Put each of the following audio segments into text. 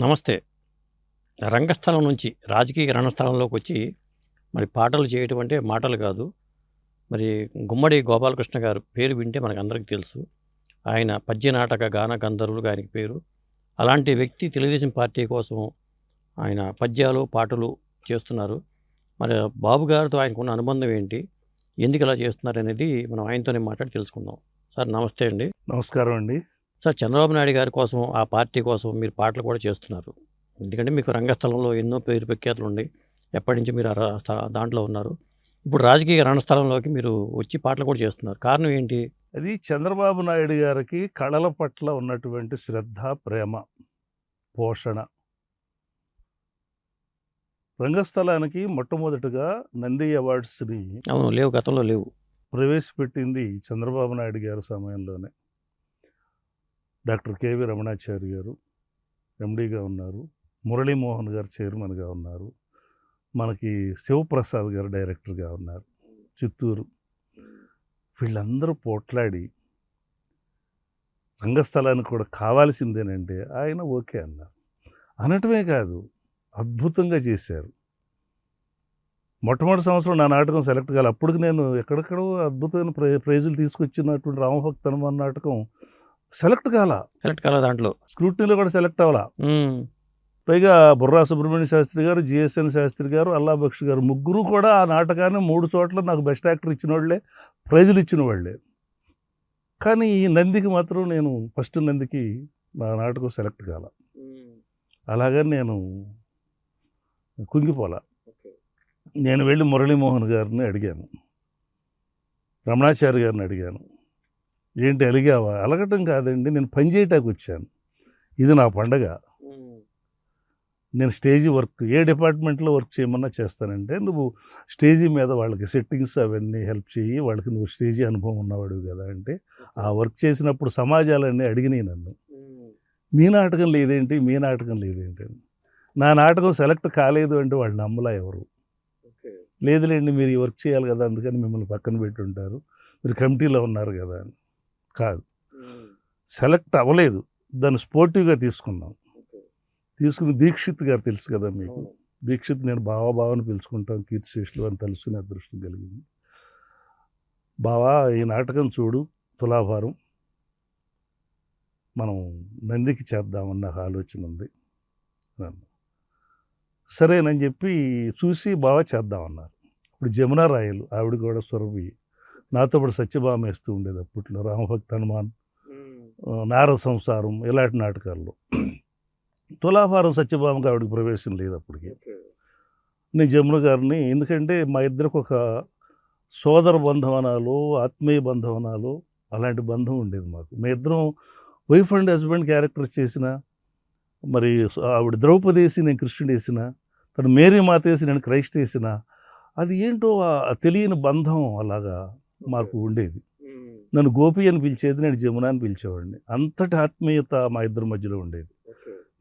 నమస్తే. రంగస్థలం నుంచి రాజకీయ రణస్థలంలోకొచ్చి మరి పాటలు చేయటం అంటే మాటలు కాదు. మరి గుమ్మడి గోపాలకృష్ణ గారు పేరు వింటే మనకందరికీ తెలుసు. ఆయన పద్య నాటక గాన గంధర్వులుగా ఆయనకి పేరు. అలాంటి వ్యక్తి తెలుగుదేశం పార్టీ కోసం ఆయన పద్యాలు, పాటలు చేస్తున్నారు. మరి బాబు గారితో ఆయనకున్న అనుబంధం ఏంటి? ఎందుకలా చేస్తున్నారనేది మనం ఆయనతోనే మాట్లాడి తెలుసుకుందాం. సార్ నమస్తే అండి. నమస్కారం అండి. సార్ చంద్రబాబు నాయుడు గారి కోసం, ఆ పార్టీ కోసం మీరు పాటలు కూడా చేస్తున్నారు. ఎందుకంటే మీకు రంగస్థలంలో ఎన్నో పేరు ప్రఖ్యాతులున్నాయి. ఎప్పటినుంచో మీరు దాంట్లో ఉన్నారు. ఇప్పుడు రాజకీయ రణస్థలంలోకి మీరు వచ్చి పాటలు కూడా చేస్తున్నారు. కారణం ఏంటి? అది చంద్రబాబు నాయుడు గారికి కళల పట్ల ఉన్నటువంటి శ్రద్ధ, ప్రేమ, పోషణ. రంగస్థలానికి మొట్టమొదటగా నంది అవార్డ్స్‌ని అవును. లేవు, గతంలో లేవు. ప్రవేశపెట్టింది చంద్రబాబు నాయుడు గారి సమయంలోనే. డాక్టర్ కెవి రమణాచారి గారు ఎండీగా ఉన్నారు. మురళీమోహన్ గారు చైర్మన్‌గా ఉన్నారు. మనకి శివప్రసాద్ గారు డైరెక్టర్‌గా ఉన్నారు. చిత్తూరు. వీళ్ళందరూ పోట్లాడి రంగస్థలానికి కూడా కావాల్సిందేనంటే ఆయన ఓకే అన్నారు. అనటమే కాదు, అద్భుతంగా చేశారు. మొట్టమొదటి సంవత్సరం నా నాటకం సెలెక్ట్ కాలే. అప్పటికి నేను ఎక్కడెక్కడో అద్భుతమైన ప్రైజులు తీసుకొచ్చినటువంటి రామభక్త హనుమాన్ నాటకం సెలెక్ట్ కాలా దాంట్లో. స్క్రూటినీలో కూడా సెలెక్ట్ అవ్వాలా. పైగా బుర్రా సుబ్రహ్మణ్య శాస్త్రి గారు, జిఎస్ఎన్ శాస్త్రి గారు, అల్లా బక్ష్ గారు ముగ్గురు కూడా ఆ నాటకాన్ని 3 చోట్ల నాకు బెస్ట్ యాక్టర్ ఇచ్చిన వాళ్ళే, ప్రైజులు ఇచ్చిన వాళ్ళే. కానీ ఈ నందికి మాత్రం నేను ఫస్ట్ నందికి నా నాటకం సెలెక్ట్ కాల. అలాగని నేను కుంగిపోలా. నేను వెళ్ళి మురళీమోహన్ గారిని అడిగాను, రమణాచారి గారిని అడిగాను, ఏంటి అలిగావా? అలగటం కాదండి, నేను పని చేయటానికి వచ్చాను. ఇది నా పండగ. నేను స్టేజీ వర్క్ ఏ డిపార్ట్మెంట్లో వర్క్ చేయమన్నా చేస్తానంటే, నువ్వు స్టేజీ మీద వాళ్ళకి సెట్టింగ్స్ అవన్నీ హెల్ప్ చేయి, వాళ్ళకి నువ్వు స్టేజీ అనుభవం ఉన్నవాడు కదా అంటే, ఆ వర్క్ చేసినప్పుడు సమాజాలన్నీ అడిగినాయి నన్ను, మీ నాటకం లేదేంటి, మీ నాటకం లేదేంటి అని. నా నాటకం సెలెక్ట్ కాలేదు అంటే వాళ్ళు నమ్మలా ఎవరు. లేదులేండి, మీరు ఈ వర్క్ చేయాలి కదా, అందుకని మిమ్మల్ని పక్కన పెట్టి ఉంటారు, మీరు కమిటీలో ఉన్నారు కదా అని. కాదు, సెలెక్ట్ అవ్వలేదు, దాన్ని స్పోర్టివ్గా తీసుకున్నాం. తీసుకుని దీక్షిత్ గారు తెలుసు కదా మీకు, దీక్షిత్ నేను బావని పిలుచుకుంటాం, కీర్తిశేషులు అని తెలుసుకునే అదృష్టం కలిగింది. బావా, ఈ నాటకం చూడు, తులాభారం మనం నందికి చేద్దామన్న ఆలోచన ఉంది. సరేనని చెప్పి చూసి బాగా చేద్దామన్నారు. ఇప్పుడు జమునా రాయలు ఆవిడ కూడా సురభి, నాతో పాటు సత్యభామ వేస్తూ ఉండేది అప్పట్లో, రామభక్త హనుమాన్, నారద సంసారం ఇలాంటి నాటకాల్లో. తులాభారం సత్యభామకి ఆవిడకి ప్రవేశం లేదు అప్పటికి. నేను జమున గారిని, ఎందుకంటే మా ఇద్దరికి ఒక సోదర బంధవనాలు, ఆత్మీయ బంధవనాలు, అలాంటి బంధం ఉండేది మాకు. మీ ఇద్దరం వైఫ్ అండ్ హస్బెండ్ క్యారెక్టర్ చేసిన, మరి ఆవిడ ద్రౌపది వేసి నేను కృష్ణుడు వేసిన, తను మేరీ మాత వేసి నేను క్రైస్ట్ వేసిన, అది ఏంటో తెలియని బంధం అలాగా మాకు ఉండేది. నన్ను గోపి అని పిలిచేది, నేను జమున అని పిలిచేవాడిని. అంతటి ఆత్మీయత మా ఇద్దరి మధ్యలో ఉండేది.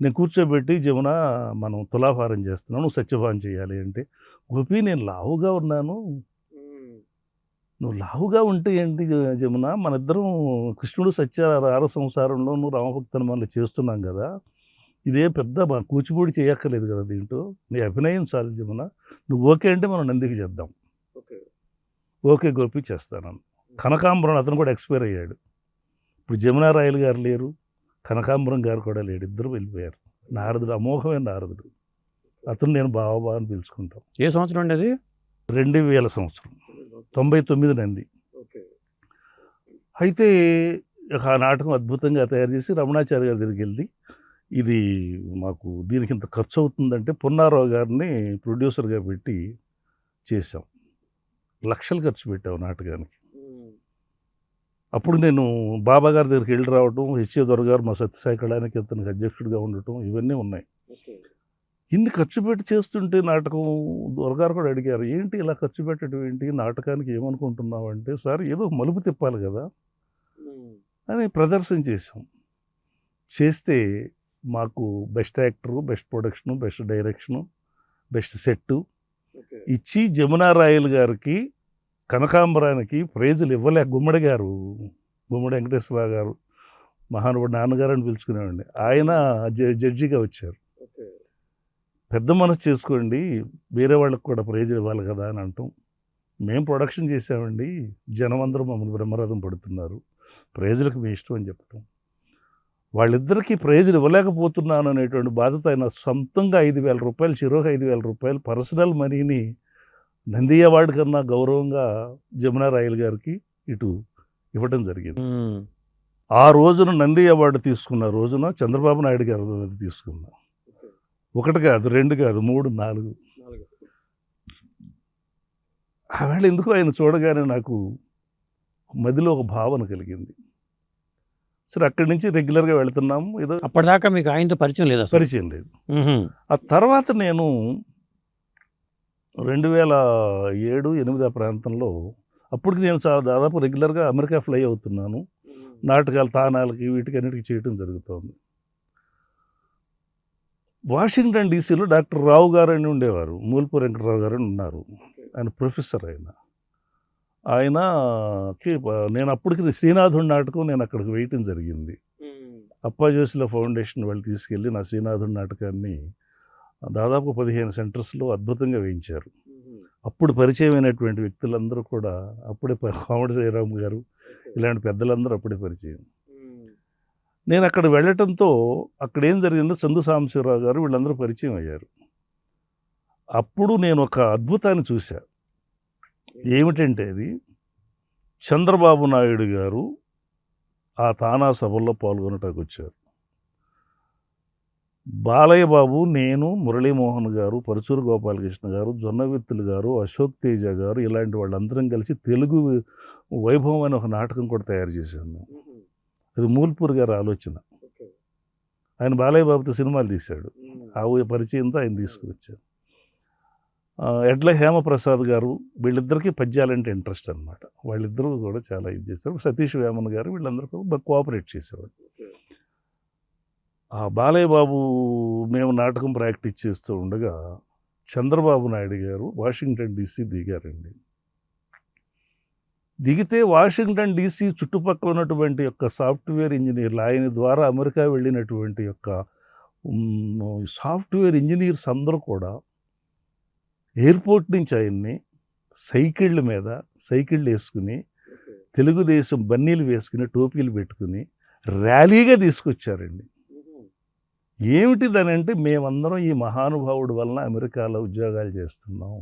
నేను కూర్చోబెట్టి, జమున మనం తులాభారం చేస్తున్నాను, నువ్వు సత్యభారం చేయాలి అంటే, గోపి నేను లావుగా ఉన్నాను, నువ్వు లావుగా ఉంటే ఏంటి జమున, మన ఇద్దరం కృష్ణుడు సత్య రార సంసారంలో నువ్వు రామభక్త మనల్ని చేస్తున్నాం కదా, ఇదే పెద్ద మా కూచిపూడి చేయక్కర్లేదు కదా, దీంట్లో నీ అభినయం చాలు జమున, నువ్వు ఓకే అంటే మనం నందికి చేద్దాం. ఓకే గోపి, చేస్తాను. కనకాంబరం అతను కూడా ఎక్స్పైర్ అయ్యాడు. ఇప్పుడు జమునా రాయలు గారు లేరు, కనకాంబరం గారు కూడా లేడు, ఇద్దరు వెళ్ళిపోయారు. నారదుడు, అమోఘమైన నారదుడు, అతను నేను బావా అని పిలుచుకుంటాం. ఏ సంవత్సరం అండి అది? 2000 సంవత్సరం, 99 నంది. అయితే ఆ నాటకం అద్భుతంగా తయారు చేసి రమణాచారి గారి దగ్గరికి వెళ్ళి, ఇది మాకు దీనికి ఇంత ఖర్చు అవుతుందంటే పున్నారావు గారిని ప్రొడ్యూసర్గా పెట్టి చేసాం. లక్షలు ఖర్చు పెట్టాం నాటకానికి. అప్పుడు నేను బాబా గారి దగ్గరికి వెళ్ళి రావటం, హెచ్ఏ దొర గారు మా సత్యసాయి కళానికి అతనికి అధ్యక్షుడిగా ఉండటం, ఇవన్నీ ఉన్నాయి. ఇన్ని ఖర్చు పెట్టి చేస్తుంటే నాటకం, దొరగారు కూడా అడిగారు, ఏంటి ఇలా ఖర్చు పెట్టడం ఏంటి, నాటకానికి ఏమనుకుంటున్నావు అంటే, సార్ ఏదో మలుపు తిప్పాలి కదా అని ప్రదర్శన చేసాం. చేస్తే మాకు best actor, best production, best direction, best set ఇచ్చి జమునా రాయల్ గారికి, కనకాంబరానికి ప్రైజులు ఇవ్వలే. గుమ్మడి వెంకటేశ్వరరావు గారు, మహానుభావుడు, నాన్నగారు అని పిలుచుకునేవాడిని, ఆయన జడ్జిగా వచ్చారు. పెద్ద మనసు చేసుకోండి, వేరే వాళ్ళకి కూడా ప్రైజ్ ఇవ్వాలి కదా అని అంటాం. మేము ప్రొడక్షన్ చేసామండి, జనం అందరూ మమ్మల్ని బ్రహ్మరథం పడుతున్నారు, ప్రైజులకు మీ ఇష్టం అని చెప్పటం. వాళ్ళిద్దరికీ ప్రైజులు ఇవ్వలేకపోతున్నాను అనేటువంటి బాధతో ఆయన సొంతంగా 5,000 రూపాయలు, చెరోకి 5,000 రూపాయలు పర్సనల్ మనీని నంది అవార్డు కన్నా గౌరవంగా జమునా రాయల్ గారికి ఇటు ఇవ్వటం జరిగింది. ఆ రోజున నంది అవార్డు తీసుకున్న రోజున చంద్రబాబు నాయుడు గారు తీసుకున్నా. 1 కాదు, 2 కాదు, 3, 4. ఆవేళ ఎందుకో ఆయన చూడగానే నాకు మదిలో ఒక భావన కలిగింది. సరే, అక్కడి నుంచి రెగ్యులర్గా వెళ్తున్నాము. ఏదో అప్పటిదాకా మీకు ఆయనతో పరిచయం లేదు, పరిచయం లేదు. ఆ తర్వాత నేను 2007, 2008 ఆ ప్రాంతంలో, అప్పటికి నేను చాలా దాదాపు రెగ్యులర్గా అమెరికా ఫ్లై అవుతున్నాను. నాటకాలు, తానాలకి, వీటికి అన్నిటికీ చేయటం జరుగుతోంది. వాషింగ్టన్ డీసీలో డాక్టర్ రావు గారు అని ఉండేవారు, మూల్పూర్ వెంకటరావు గారు అని ఉన్నారు. ఆయన ప్రొఫెసర్. ఆయనకి నేను అప్పటికి శ్రీనాథుడి నాటకం నేను అక్కడికి వేయటం జరిగింది. అప్పాజోసిల ఫౌండేషన్ వాళ్ళు తీసుకెళ్ళి నా శ్రీనాథుడి నాటకాన్ని దాదాపు 15 సెంటర్స్లో అద్భుతంగా వేయించారు. అప్పుడు పరిచయమైనటువంటి వ్యక్తులందరూ కూడా అప్పుడే, కోమటి శ్రీరామ్ గారు ఇలాంటి పెద్దలందరూ అప్పుడే పరిచయం. నేను అక్కడ వెళ్ళటంతో అక్కడ ఏం జరిగిందో చందు సాంబశివరావు గారు వీళ్ళందరూ పరిచయం అయ్యారు. అప్పుడు నేను ఒక అద్భుతాన్ని చూశా. ఏమిటంటే అది, చంద్రబాబు నాయుడు గారు ఆ తానా సభల్లో పాల్గొనటానికి వచ్చారు. బాలయ్య బాబు, నేను, మురళీమోహన్ గారు, పరుచూరు గోపాలకృష్ణ గారు, జొన్నవిత్తులు గారు, అశోక్ తేజ గారు, ఇలాంటి వాళ్ళందరం కలిసి తెలుగు వైభవం అనే ఒక నాటకం కూడా తయారు చేశాను. అది మూల్పూర్ గారి ఆలోచన. ఆయన బాలయ్య బాబుతో సినిమాలు తీశాడు. ఆ పరిచయంతో ఆయన తీసుకువచ్చారు. ఎడ్ల హేమప్రసాద్ గారు, వీళ్ళిద్దరికీ పద్యాలంటే ఇంట్రెస్ట్ అనమాట. వాళ్ళిద్దరూ కూడా చాలా ఇది చేశారు. సతీష్ వేమన్ గారు, వీళ్ళందరూ కూడా కోఆపరేట్ చేసేవాడు. ఆ బాలయ్య బాబు మేము నాటకం ప్రాక్టీస్ చేస్తూ ఉండగా చంద్రబాబు నాయుడు గారు వాషింగ్టన్ డీసీ దిగారండి. దిగితే వాషింగ్టన్ డీసీ చుట్టుపక్కల ఉన్నటువంటి యొక్క సాఫ్ట్వేర్ ఇంజనీర్లు, ఆయన ద్వారా అమెరికా వెళ్ళినటువంటి యొక్క సాఫ్ట్వేర్ ఇంజనీర్స్ అందరూ కూడా ఎయిర్పోర్ట్ నుంచి ఆయన్ని సైకిళ్ళ మీద సైకిళ్ళు వేసుకుని, తెలుగుదేశం బన్నీలు వేసుకుని, టోపీలు పెట్టుకుని ర్యాలీగా తీసుకొచ్చారండి. ఏమిటిదని అంటే, మేమందరం ఈ మహానుభావుడి వలన అమెరికాలో ఉద్యోగాలు చేస్తున్నాం,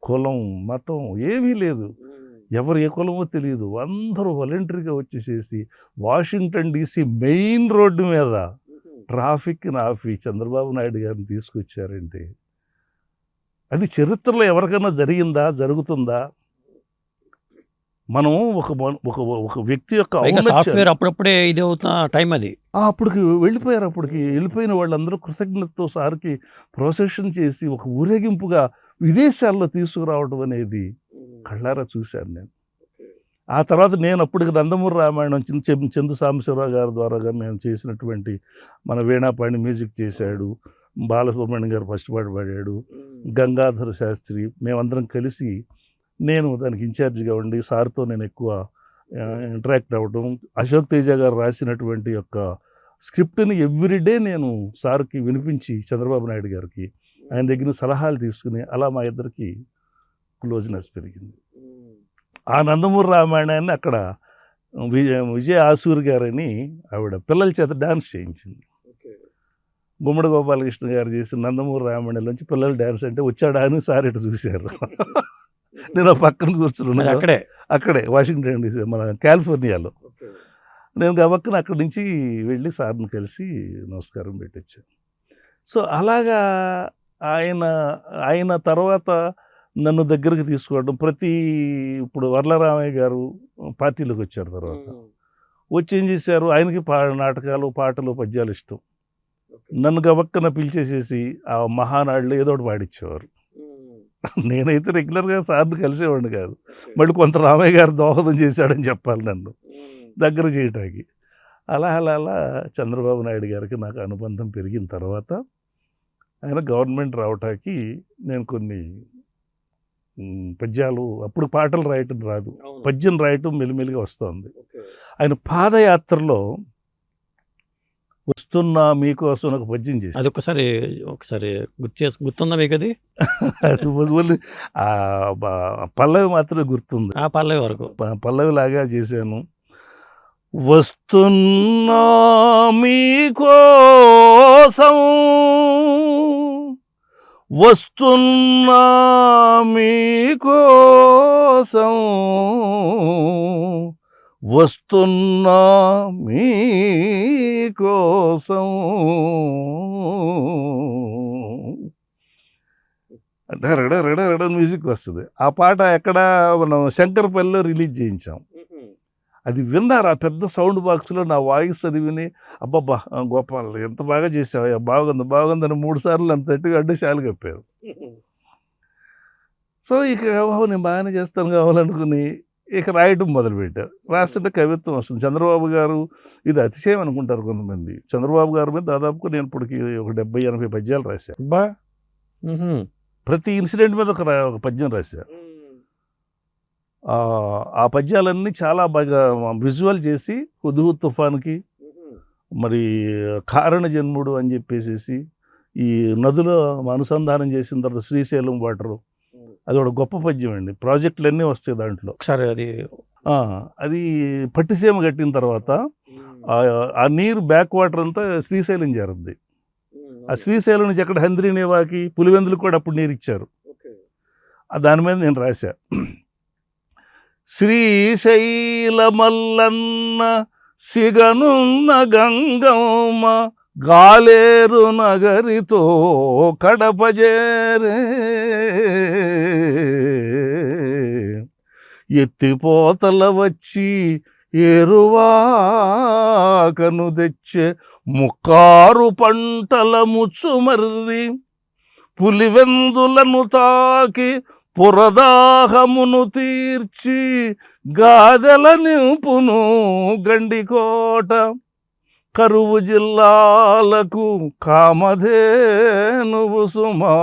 కులం మతం ఏమీ లేదు, ఎవరు ఏ కులమో తెలియదు, అందరూ వాలంటరీగా వచ్చేసేసి వాషింగ్టన్ డీసీ మెయిన్ రోడ్డు మీద ట్రాఫిక్ని ఆపి చంద్రబాబు నాయుడు గారిని తీసుకొచ్చారంటే, అది చరిత్రలో ఎవరికైనా జరిగిందా, జరుగుతుందా? మనం ఒక వ్యక్తి యొక్క సాఫ్ట్వేర్ అప్పుడప్పుడే ఇది అవుతున్న టైం అది. అప్పటికి వెళ్ళిపోయారు. అప్పటికి వెళ్ళిపోయిన వాళ్ళందరూ కృతజ్ఞతతో సార్కి ప్రొసెషన్ చేసి ఒక ఊరేగింపుగా విదేశాల్లో తీసుకురావడం అనేది కళ్ళారా చూశాను నేను. ఆ తర్వాత నేను అప్పటికి నందమూరి రామాయణం చందు సాంబశివరావు గారి ద్వారా నేను చేసినటువంటి, మన వీణాపాణి మ్యూజిక్ చేశాడు, బాలసుబ్రహ్మణ్యం గారు ఫస్ట్ పాట పాడాడు, గంగాధర శాస్త్రి, మేమందరం కలిసి నేను దానికి ఇన్ఛార్జిగా ఉండి సార్తో నేను ఎక్కువ ఇంటరాక్ట్ అవ్వడం, అశోక్ తేజ గారు రాసినటువంటి యొక్క స్క్రిప్ట్ని ఎవ్రీడే నేను సార్కి వినిపించి, చంద్రబాబు నాయుడు గారికి ఆయన దగ్గర సలహాలు తీసుకుని, అలా మా ఇద్దరికి క్లోజ్నెస్ పెరిగింది. ఆ నందమూరి రామాయణాన్ని అక్కడ విజయ ఆసూరి గారని ఆవిడ పిల్లల చేత డ్యాన్స్ చేయించింది. గుమ్మడి గోపాలకృష్ణ గారు చేసిన నందమూరి రామాయణంలోంచి పిల్లలు డ్యాన్స్ అంటే వచ్చాడా అని సార్ ఇటు చూశారు. నేను పక్కన కూర్చున్నాను, అక్కడే వాషింగ్టన్ డీసీ, మన కాలిఫోర్నియాలో. నేను గబక్కన అక్కడి నుంచి వెళ్ళి సార్ని కలిసి నమస్కారం పెట్టొచ్చాను. సో అలాగా ఆయన తర్వాత నన్ను దగ్గరికి తీసుకోవడం, ఇప్పుడు వర్లరామయ్య గారు పార్టీలోకి వచ్చారు. తర్వాత వచ్చి ఏం చేశారు, ఆయనకి నాటకాలు, పాటలు, పద్యాలు ఇష్టం. నన్ను గబక్కన పిలిచేసేసి ఆ మహానాడులో ఏదో ఒకటి పాడించేవారు. నేనైతే రెగ్యులర్గా సార్ని కలిసేవాడిని కాదు, మళ్ళీ కొంత రామయ్య గారు దోహదం చేశాడని చెప్పాలి నన్ను దగ్గర చేయటానికి. అలా చంద్రబాబు నాయుడు గారికి నాకు అనుబంధం పెరిగిన తర్వాత ఆయన గవర్నమెంట్ రావటానికి నేను కొన్ని పద్యాలు, అప్పుడు పాటలు రాయటం రాదు, పద్యం రాయటం మెల్లిమెల్లిగా వస్తుంది. ఆయన పాదయాత్రలో వస్తున్నా మీకోసం ఒక పద్యం చేసి అది ఒకసారి గుర్తుందా మీకు అది? అది ఓన్లీ ఆ పల్లవి మాత్రమే గుర్తుంది. ఆ పల్లవి వరకు. పల్లవి లాగా చేశాను. వస్తున్నా మీకోసం, వస్తున్నా మీకోసం, వస్తున్నా మీకోసం. అంటే రడ మ్యూజిక్ వస్తుంది. ఆ పాట ఎక్కడ మనం శంకర్పల్లిలో రిలీజ్ చేయించాం. అది విన్నారు ఆ పెద్ద సౌండ్ బాక్స్లో నా వాయిస్ అది విని, అబ్బబ్బా గోపాల్ ఎంత బాగా చేసావయ్యా, బాగుందని 3 సార్లు అంత తట్టుగా అడ్డు శాలు కప్పారు. సో ఇక నేను బాగానే చేస్తాను కావాలనుకుని ఇక రాయటం మొదలుపెట్టారు. రాస్తుంటే కవిత్వం వస్తుంది. చంద్రబాబు గారు, ఇది అతిశయం అనుకుంటారు కొంతమంది, చంద్రబాబు గారి మీద దాదాపుగా నేను ఇప్పటికి ఒక 70-80 పద్యాలు రాశాను. ప్రతి ఇన్సిడెంట్ మీద ఒక పద్యం రాశాను. ఆ పద్యాలన్నీ చాలా బాగా విజువల్ చేసి, హుద్హుద్ తుఫాన్కి, మరి కారణ జన్ముడు అని చెప్పేసి ఈ నదులో అనుసంధానం చేసిన తర్వాత శ్రీశైలం వాటరు, అది ఒక గొప్ప పద్యం అండి. ప్రాజెక్టులు అన్నీ వస్తాయి దాంట్లో. ఒకసారి అది పట్టిసీమ కట్టిన తర్వాత ఆ నీరు బ్యాక్ వాటర్ అంతా శ్రీశైలం చేరుద్ది. ఆ శ్రీశైలం నుంచి ఎక్కడ హంద్రీనేవాకి, పులివెందులు కూడా అప్పుడు నీరు ఇచ్చారు. దాని మీద నేను రాశా, శ్రీశైలమల్లన్న సిగనున్న గంగమ్మ గాలేరు నగరితో కడపజేరే, ఎత్తిపోతల వచ్చి ఏరువాకను తెచ్చే ముక్కారు పంటల ముచ్చుమర్రి, పులివెందులను తాకి పురదాహమును తీర్చి, గాదెల నింపును గండికోట, కరువు జిల్లాలకు కామధేనువు సుమా,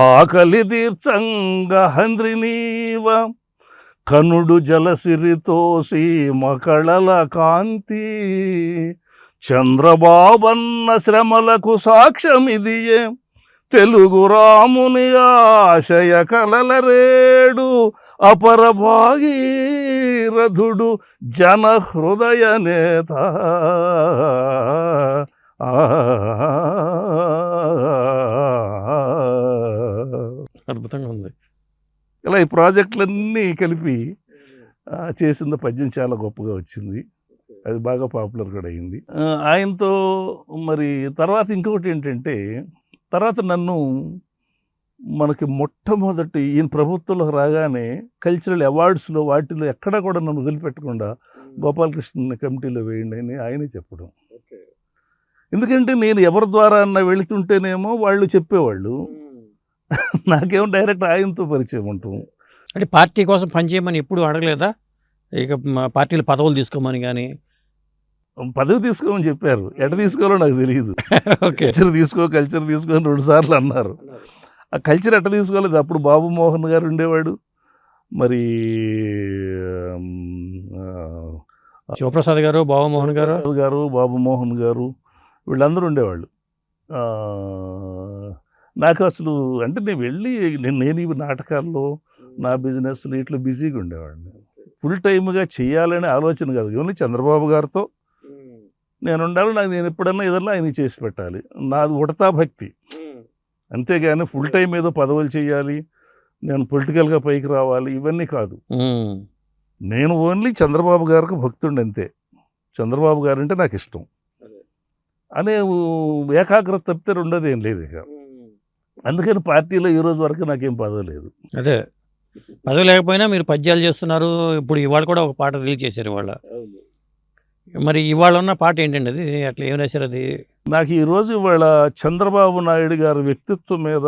ఆకలి తీర్చంగ హంద్రినీవ, కనుడు జలసిరితో సీమకళల కాంతి, చంద్రబాబన్న శ్రమలకు సాక్ష్యమిదియే, తెలుగు రాముని ఆశయ కలల రేడు, అపర భాగీరథుడు జన హృదయ నేత. అద్భుతంగా ఉంది. ఇలా ఈ ప్రాజెక్టులన్నీ కలిపి చేసిన పద్యం చాలా గొప్పగా వచ్చింది. అది బాగా పాపులర్ కూడా అయింది. ఆయనతో మరి తర్వాత ఇంకొకటి ఏంటంటే, తర్వాత నన్ను మనకి మొట్టమొదటి ఈయన ప్రభుత్వంలో రాగానే కల్చరల్ అవార్డ్స్లో వాటిలో ఎక్కడా కూడా నన్ను వదిలిపెట్టకుండా గోపాలకృష్ణ కమిటీలో వేయండి అని ఆయనే చెప్పడం. ఎందుకంటే నేను ఎవరి ద్వారా అన్న వెళుతుంటేనేమో వాళ్ళు చెప్పేవాళ్ళు, నాకేమో డైరెక్ట్ ఆయనతో పరిచయం ఉంటాం. అంటే పార్టీ కోసం పనిచేయమని ఎప్పుడు అడగలేదా? ఇక పార్టీలు పదవులు తీసుకోమని కానీ? పదవి తీసుకోమని చెప్పారు, ఎట తీసుకోవాలో నాకు తెలియదు. కల్చర్ తీసుకో 2 సార్లు అన్నారు. ఆ కల్చర్ ఎట్ట తీసుకోలేదు. అప్పుడు బాబు మోహన్ గారు ఉండేవాడు, మరి శివప్రసాద్ గారు, బాబు మోహన్ గారు, బాబు మోహన్ గారు, వీళ్ళందరూ ఉండేవాళ్ళు. నాకు అసలు అంటే నేను వెళ్ళి నేను ఇవి నాటకాల్లో, నా బిజినెస్లో ఇట్లా బిజీగా ఉండేవాడిని. ఫుల్ టైమ్గా చేయాలనే ఆలోచన కాదు. ఓన్లీ చంద్రబాబు గారితో నేను ఉండాలి, నేను ఎప్పుడన్నా ఏదన్నా ఆయన చేసి పెట్టాలి, నాది ఉడతా భక్తి. అంతేగాని ఫుల్ టైం ఏదో పదవులు చేయాలి, నేను పొలిటికల్గా పైకి రావాలి, ఇవన్నీ కాదు. నేను ఓన్లీ చంద్రబాబు గారికి భక్తుండి అంతే. చంద్రబాబు గారు అంటే నాకు ఇష్టం అనే ఏకాగ్రత తప్పితే రెండోది ఏం లేదు ఇక. అందుకని పార్టీలో ఈ రోజు వరకు నాకేం పదవి లేదు. అదే పదవి లేకపోయినా మీరు పద్యాలు చేస్తున్నారు. ఇప్పుడు ఇవాళ కూడా ఒక పాట రిలీజ్ చేశారు ఇవాళ. మరి ఇవాళ ఉన్న పాట ఏంటండి అది? అట్లా ఏం రాశారు అది? నాకు ఈరోజు ఇవాళ చంద్రబాబు నాయుడు గారి వ్యక్తిత్వం మీద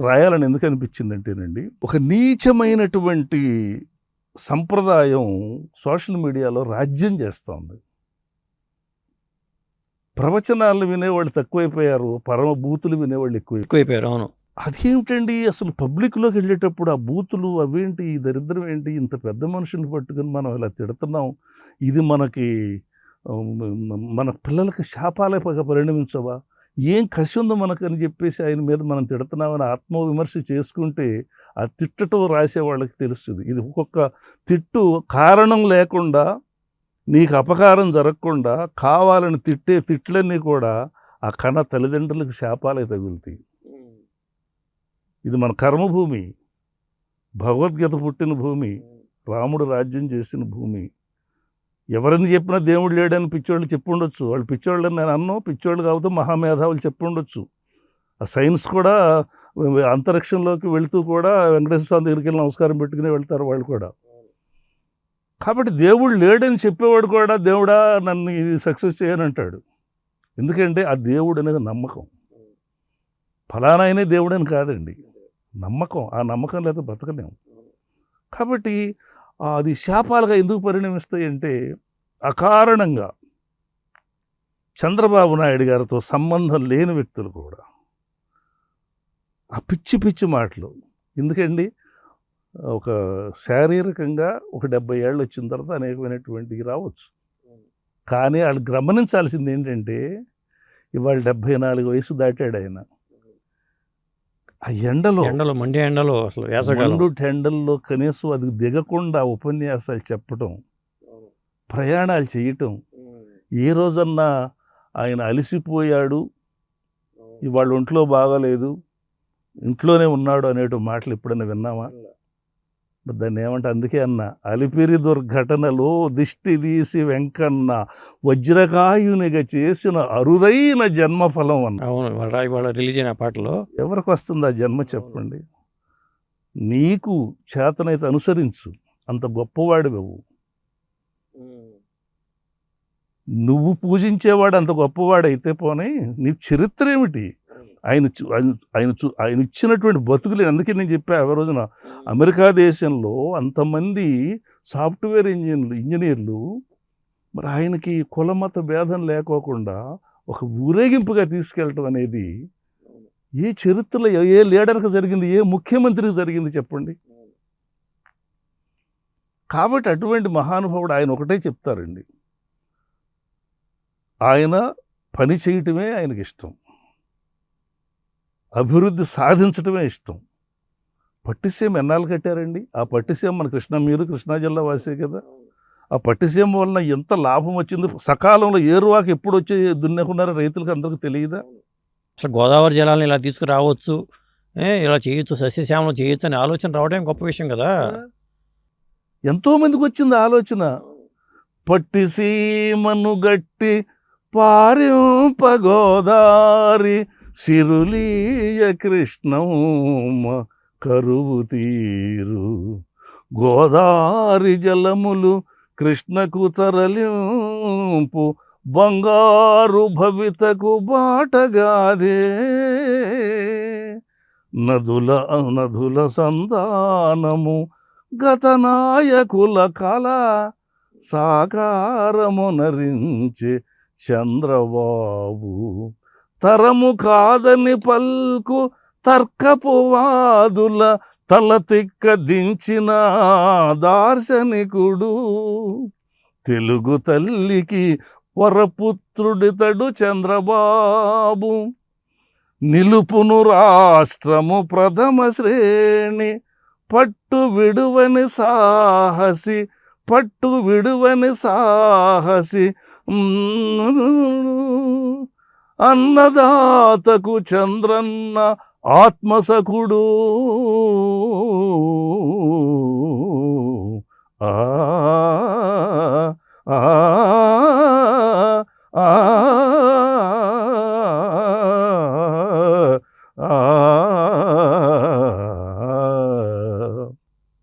రాయాలని ఎందుకు అనిపించిందంటేనండి, ఒక నీచమైనటువంటి సంప్రదాయం సోషల్ మీడియాలో రాజ్యం చేస్తోంది. ప్రవచనాలు వినేవాళ్ళు తక్కువైపోయారు, పరమ బూతులు వినేవాళ్ళు ఎక్కువైపోయారు. అవును, అదేమిటండి అసలు పబ్లిక్లోకి వెళ్ళేటప్పుడు ఆ బూతులు అవేంటి, ఈ దరిద్రం ఏంటి, ఇంత పెద్ద మనుషుని పట్టుకుని మనం ఇలా తిడుతున్నాం, ఇది మనకి మన పిల్లలకి శాపాలే పరిణమించవా? ఏం కసి ఉందో మనకని చెప్పేసి ఆయన మీద మనం తిడుతున్నామని ఆత్మవిమర్శ చేసుకుంటే ఆ తిట్టటం రాసే వాళ్ళకి తెలుస్తుంది. ఇది ఒక్కొక్క తిట్టు కారణం లేకుండా నీకు అపకారం జరగకుండా కావాలని తిట్టే తిట్లన్నీ కూడా ఆ కన్న తల్లిదండ్రులకు శాపాలే తగులుతాయి. ఇది మన కర్మభూమి, భగవద్గీత పుట్టిన భూమి, రాముడు రాజ్యం చేసిన భూమి. ఎవరిని చెప్పినా దేవుడు లేడని పిచ్చోళ్ళు చెప్పుండొచ్చు. వాళ్ళు పిచ్చోళ్ళని నేను అన్నాను, పిచ్చోళ్ళు కాకపోతే మహామేధావులు చెప్పుండొచ్చు. ఆ సైన్స్ కూడా అంతరిక్షంలోకి వెళుతూ కూడా వెంకటేశ్వర స్వామి దగ్గరికి వెళ్ళి నమస్కారం పెట్టుకుని వెళ్తారు వాళ్ళు కూడా. కాబట్టి దేవుడు లేడని చెప్పేవాడు కూడా దేవుడా నన్ను ఇది సక్సెస్ చేయనంటాడు. ఎందుకంటే ఆ దేవుడు అనేది నమ్మకం. ఫలానా అయినే దేవుడని కాదండి, నమ్మకం. ఆ నమ్మకం లేదా బతకలేము. కాబట్టి అది శాపాలుగా ఎందుకు పరిణమిస్తాయి అంటే అకారణంగా చంద్రబాబు నాయుడు గారితో సంబంధం లేని వ్యక్తులు కూడా ఆ పిచ్చి పిచ్చి మాటలు ఎందుకండి. ఒక శారీరకంగా ఒక 70 ఏళ్ళు వచ్చిన తర్వాత అనేకమైనటువంటివి రావచ్చు. కానీ వాళ్ళు గమనించాల్సింది ఏంటంటే ఇవాళ 74 వయసు దాటాడు ఆయన. ఆ ఎండలో మండే ఎండలో అసలు వేసవికాలం ఎండల్లో కనీసం అది దిగకుండా ఉపన్యాసాలు చెప్పటం, ప్రయాణాలు చేయటం. ఏ రోజన్నా ఆయన అలసిపోయాడు, ఇవాళ ఒంట్లో బాగాలేదు, ఇంట్లోనే ఉన్నాడు అనేటు మాటలు ఎప్పుడైనా విన్నామా? దాన్ని ఏమంటే అందుకే అన్న అలిపిరి దుర్ఘటనలో దిష్టి తీసి వెంకన్న వజ్రకాయునిగా చేసిన అరుదైన జన్మఫలం అన్న. అవును, ఇవాళ రిలీజ్ అయిన పాటలో ఎవరికి వస్తుంది ఆ జన్మ చెప్పండి? నీకు చేతనైతే అనుసరించు, అంత గొప్పవాడివవు. నువ్వు పూజించేవాడు అంత గొప్పవాడైతే పోనీ నీ చరిత్ర ఏమిటి? ఆయన ఇచ్చినటువంటి బతుకులే. అందుకే నేను చెప్పా ఆ రోజున అమెరికా దేశంలో అంతమంది సాఫ్ట్వేర్ ఇంజనీర్లు మరి ఆయనకి కులమత భేదం లేకోకుండా ఒక ఊరేగింపుగా తీసుకెళ్ళటం అనేది ఏ చరిత్రలో ఏ లీడర్కి జరిగింది, ఏ ముఖ్యమంత్రికి జరిగింది చెప్పండి? కాబట్టి అటువంటి మహానుభావుడు ఆయన ఒకటే చెప్తారండి, ఆయన పని చేయటమే ఆయనకి ఇష్టం, అభివృద్ధి సాధించటమే ఇష్టం. పట్టిసీమ ఎన్నాళ్ళు కట్టారండి? ఆ పట్టిసీమ మన కృష్ణా జిల్లా వాసే కదా. ఆ పట్టిసీమ వలన ఎంత లాభం వచ్చింది. సకాలంలో ఏరువాకి ఎప్పుడు వచ్చి దున్నుకున్నారో రైతులకు అందరికీ తెలియదా? అసలు గోదావరి జలాలను ఇలా తీసుకురావచ్చు, ఇలా చేయొచ్చు, సస్యశ్యామలం చేయొచ్చు అనే ఆలోచన రావడం గొప్ప విషయం కదా. ఎంతోమందికి వచ్చింది ఆలోచన. పట్టిసీమను గట్టి పారింప గోదారి సిరులీయ కృష్ణమ్మ కరువు తీరు, గోదారి జలములు కృష్ణకు తరలింపు, బంగారు భవితకు బాటగాదే, నదుల సంధానము గతనాయకుల కళ సాకారమునరించే చంద్రబాబు, తరము కాదని పల్కు తర్కపు వాదుల తలతిక్క దించిన దార్శనికుడు, తెలుగు తల్లికి వరపుత్రుడితడు చంద్రబాబు, నిలుపును రాష్ట్రము ప్రథమ శ్రేణి, పట్టు విడువని సాహసి అన్నదాతకు చంద్రన్న ఆత్మసఖుడు. ఆ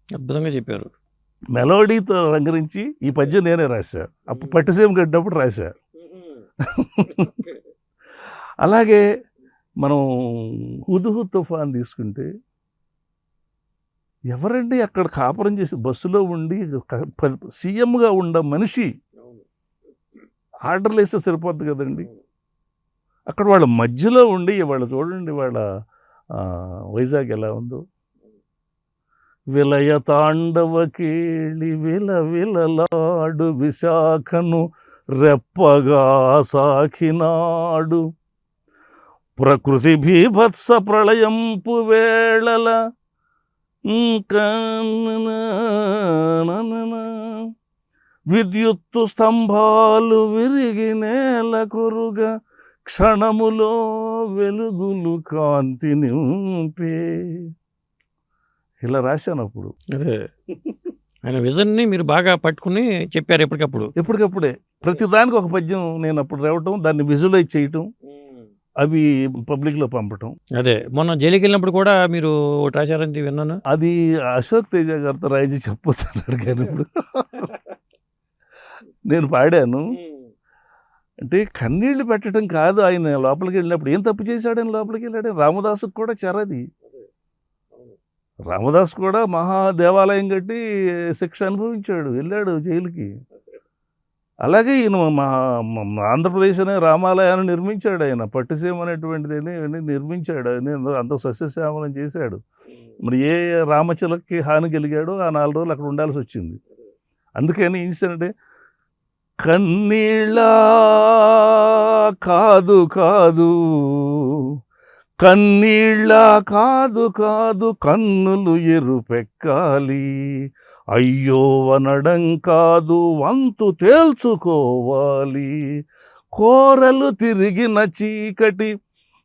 అద్భుతంగా చెప్పారు. మెలోడీతో రంగరించి ఈ పద్యం నేనే రాశా. అప్పుడు పట్టిసీమ కట్టినప్పుడు రాశా. అలాగే మనం హుదుహుద్ తుఫాన్ తీసుకుంటే ఎవరండి అక్కడ కాపురం చేసి బస్సులో ఉండి సీఎంగా ఉండ మనిషి ఆర్డర్లు వేస్తే సరిపోద్ది కదండి. అక్కడ వాళ్ళ మధ్యలో ఉండి వాళ్ళ చూడండి వాళ్ళ వైజాగ్ ఎలా ఉందో. విలయ తాండవ కేళి విలవిలలాడు విశాఖను రెప్పగా సాకినాడు ప్రకృతి భీభత్స ప్రళయంపు వేళల ఇంకా విద్యుత్తు స్తంభాలు విరిగి నేల కొరుగా క్షణములో వెలుగులు కాంతి నింపే. ఇలా రాశాను అప్పుడు. అదే ఆయన విజన్ని మీరు బాగా పట్టుకుని చెప్పారు ఎప్పటికప్పుడు. ఎప్పటికప్పుడే ప్రతిదానికి ఒక పద్యం నేను అప్పుడు రావటం, దాన్ని విజువలైజ్ చేయటం, అవి పబ్లిక్లో పంపటం. అదే మొన్న జైలుకి వెళ్ళినప్పుడు కూడా మీరు ఒకటి రాశారని విన్నాను. అది అశోక్ తేజ గారితో రాయించి చెప్పొస్తున్నాడు. కానీ ఇప్పుడు నేను పాడాను. అంటే కన్నీళ్లు పెట్టడం కాదు, ఆయన లోపలికి వెళ్ళినప్పుడు ఏం తప్పు చేశాడని లోపలికి వెళ్ళాడు. రామదాసుకు కూడా చెరది. రామదాస్ కూడా మహా దేవాలయం కట్టి శిక్ష అనుభవించాడు, వెళ్ళాడు జైలుకి. అలాగే ఈయన మా ఆంధ్రప్రదేశ్ అనే రామాలయాన్ని నిర్మించాడు. ఆయన పట్టుసీమ అనేటువంటిది నిర్మించాడు. అంత సస్యశ్యామలం చేశాడు. మరి ఏ రామచిలకి హాని కలిగాడో ఆ 4 రోజులు అక్కడ ఉండాల్సి వచ్చింది. అందుకని ఏం చేశానంటే, కన్నీళ్ళ కాదు కాదు, కన్నీళ్ళ కాదు కాదు, కన్నులు ఎరుపెక్కాలి, అయ్యో అనడం కాదు, వంతు తేల్చుకోవాలి, కోరలు తిరిగిన చీకటి